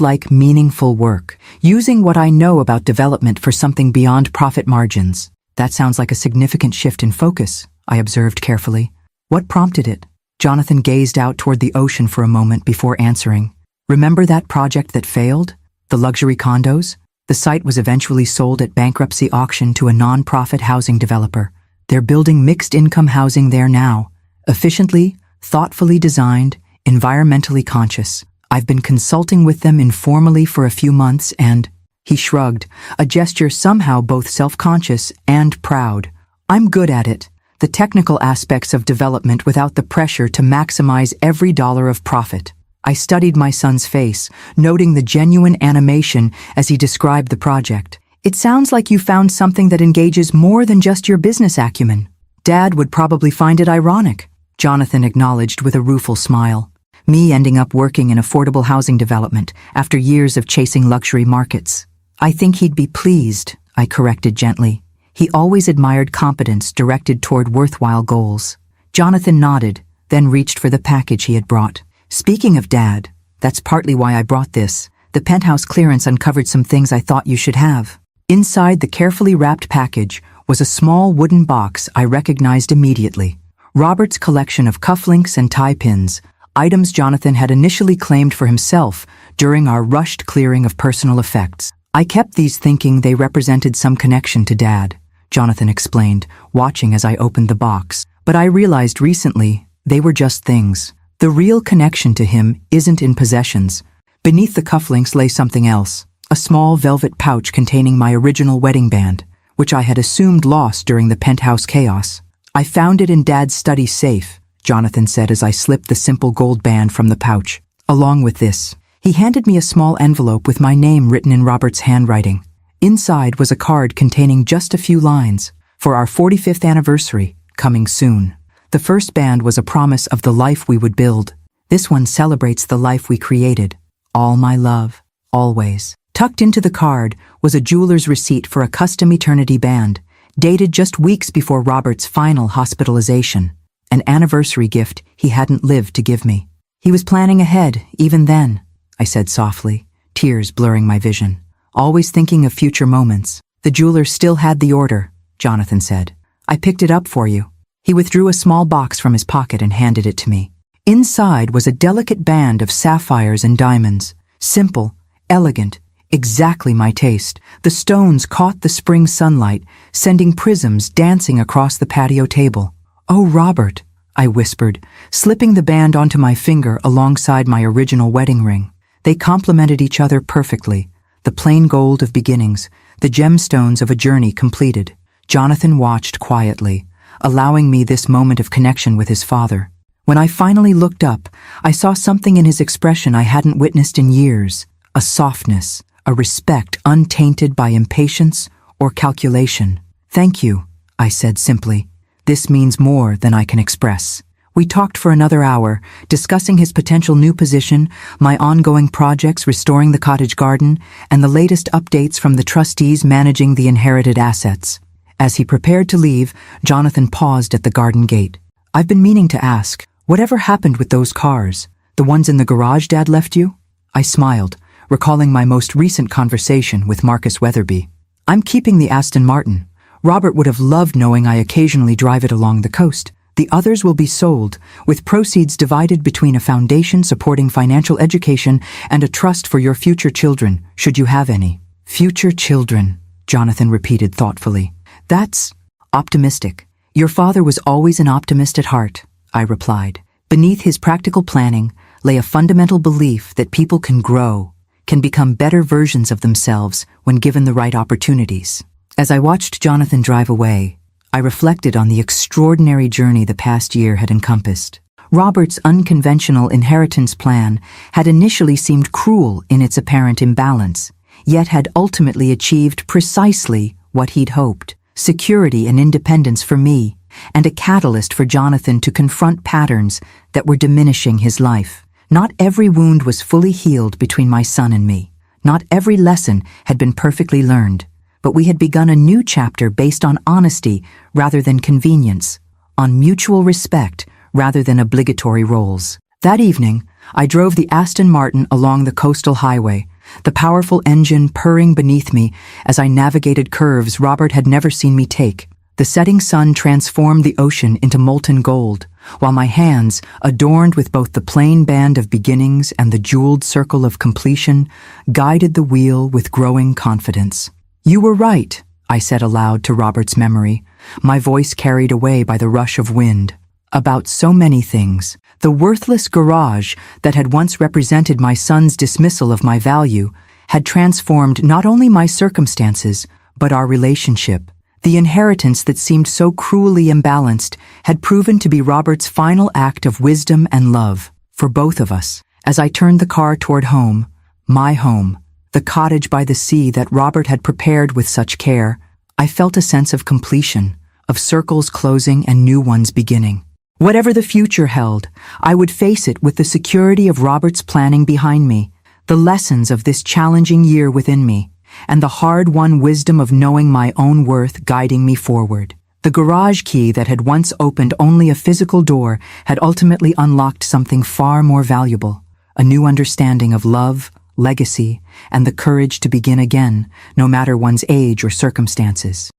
Speaker 1: like meaningful work, using what I know about development for something beyond profit margins. That sounds like a significant shift in focus, I observed carefully. What prompted it? Jonathan gazed out toward the ocean for a moment before answering. Remember that project that failed? The luxury condos? The site was eventually sold at bankruptcy auction to a non-profit housing developer. They're building mixed-income housing there now. Efficiently, thoughtfully designed, environmentally conscious. I've been consulting with them informally for a few months and, he shrugged, a gesture somehow both self-conscious and proud. I'm good at it. The technical aspects of development without the pressure to maximize every dollar of profit. I studied my son's face, noting the genuine animation as he described the project. It sounds like you found something that engages more than just your business acumen. Dad would probably find it ironic, Jonathan acknowledged with a rueful smile. Me ending up working in affordable housing development after years of chasing luxury markets. I think he'd be pleased, I corrected gently. He always admired competence directed toward worthwhile goals. Jonathan nodded, then reached for the package he had brought. Speaking of Dad, that's partly why I brought this. The penthouse clearance uncovered some things I thought you should have. Inside the carefully wrapped package was a small wooden box I recognized immediately. Robert's collection of cufflinks and tie pins, items Jonathan had initially claimed for himself during our rushed clearing of personal effects. I kept these thinking they represented some connection to Dad, Jonathan explained, watching as I opened the box. But I realized recently they were just things. The real connection to him isn't in possessions. Beneath the cufflinks lay something else, a small velvet pouch containing my original wedding band, which I had assumed lost during the penthouse chaos. I found it in Dad's study safe, Jonathan said as I slipped the simple gold band from the pouch. Along with this, he handed me a small envelope with my name written in Robert's handwriting. Inside was a card containing just a few lines. For our 45th anniversary, coming soon. The first band was a promise of the life we would build. This one celebrates the life we created. All my love, always. Tucked into the card was a jeweler's receipt for a custom eternity band, dated just weeks before Robert's final hospitalization. An anniversary gift he hadn't lived to give me. He was planning ahead, even then, I said softly, tears blurring my vision. Always thinking of future moments. The jeweler still had the order, Jonathan said. I picked it up for you. He withdrew a small box from his pocket and handed it to me. Inside was a delicate band of sapphires and diamonds. Simple, elegant, exactly my taste. The stones caught the spring sunlight, sending prisms dancing across the patio table. Oh, Robert, I whispered, slipping the band onto my finger alongside my original wedding ring. They complemented each other perfectly. The plain gold of beginnings, the gemstones of a journey completed. Jonathan watched quietly, allowing me this moment of connection with his father. When I finally looked up, I saw something in his expression I hadn't witnessed in years. A softness, a respect untainted by impatience or calculation. Thank you, I said simply. This means more than I can express. We talked for another hour, discussing his potential new position, my ongoing projects restoring the cottage garden, and the latest updates from the trustees managing the inherited assets. As he prepared to leave, Jonathan paused at the garden gate. I've been meaning to ask, whatever happened with those cars? The ones in the garage Dad left you? I smiled, recalling my most recent conversation with Marcus Weatherby. I'm keeping the Aston Martin. Robert would have loved knowing I occasionally drive it along the coast. The others will be sold, with proceeds divided between a foundation supporting financial education and a trust for your future children, should you have any. Future children, Jonathan repeated thoughtfully. That's optimistic. Your father was always an optimist at heart, I replied. Beneath his practical planning lay a fundamental belief that people can grow, can become better versions of themselves when given the right opportunities. As I watched Jonathan drive away, I reflected on the extraordinary journey the past year had encompassed. Robert's unconventional inheritance plan had initially seemed cruel in its apparent imbalance, yet had ultimately achieved precisely what he'd hoped: security and independence for me, and a catalyst for Jonathan to confront patterns that were diminishing his life. Not every wound was fully healed between my son and me. Not every lesson had been perfectly learned, but we had begun a new chapter based on honesty rather than convenience, on mutual respect rather than obligatory roles. That evening, I drove the Aston Martin along the coastal highway, the powerful engine purring beneath me as I navigated curves Robert had never seen me take. The setting sun transformed the ocean into molten gold, while my hands, adorned with both the plain band of beginnings and the jeweled circle of completion, guided the wheel with growing confidence. "You were right," I said aloud to Robert's memory, my voice carried away by the rush of wind. About so many things. The worthless garage that had once represented my son's dismissal of my value had transformed not only my circumstances, but our relationship. The inheritance that seemed so cruelly imbalanced had proven to be Robert's final act of wisdom and love for both of us. As I turned the car toward home, my home, the cottage by the sea that Robert had prepared with such care, I felt a sense of completion, of circles closing and new ones beginning. Whatever the future held, I would face it with the security of Robert's planning behind me, the lessons of this challenging year within me, and the hard-won wisdom of knowing my own worth guiding me forward. The garage key that had once opened only a physical door had ultimately unlocked something far more valuable: a new understanding of love, legacy, and the courage to begin again, no matter one's age or circumstances.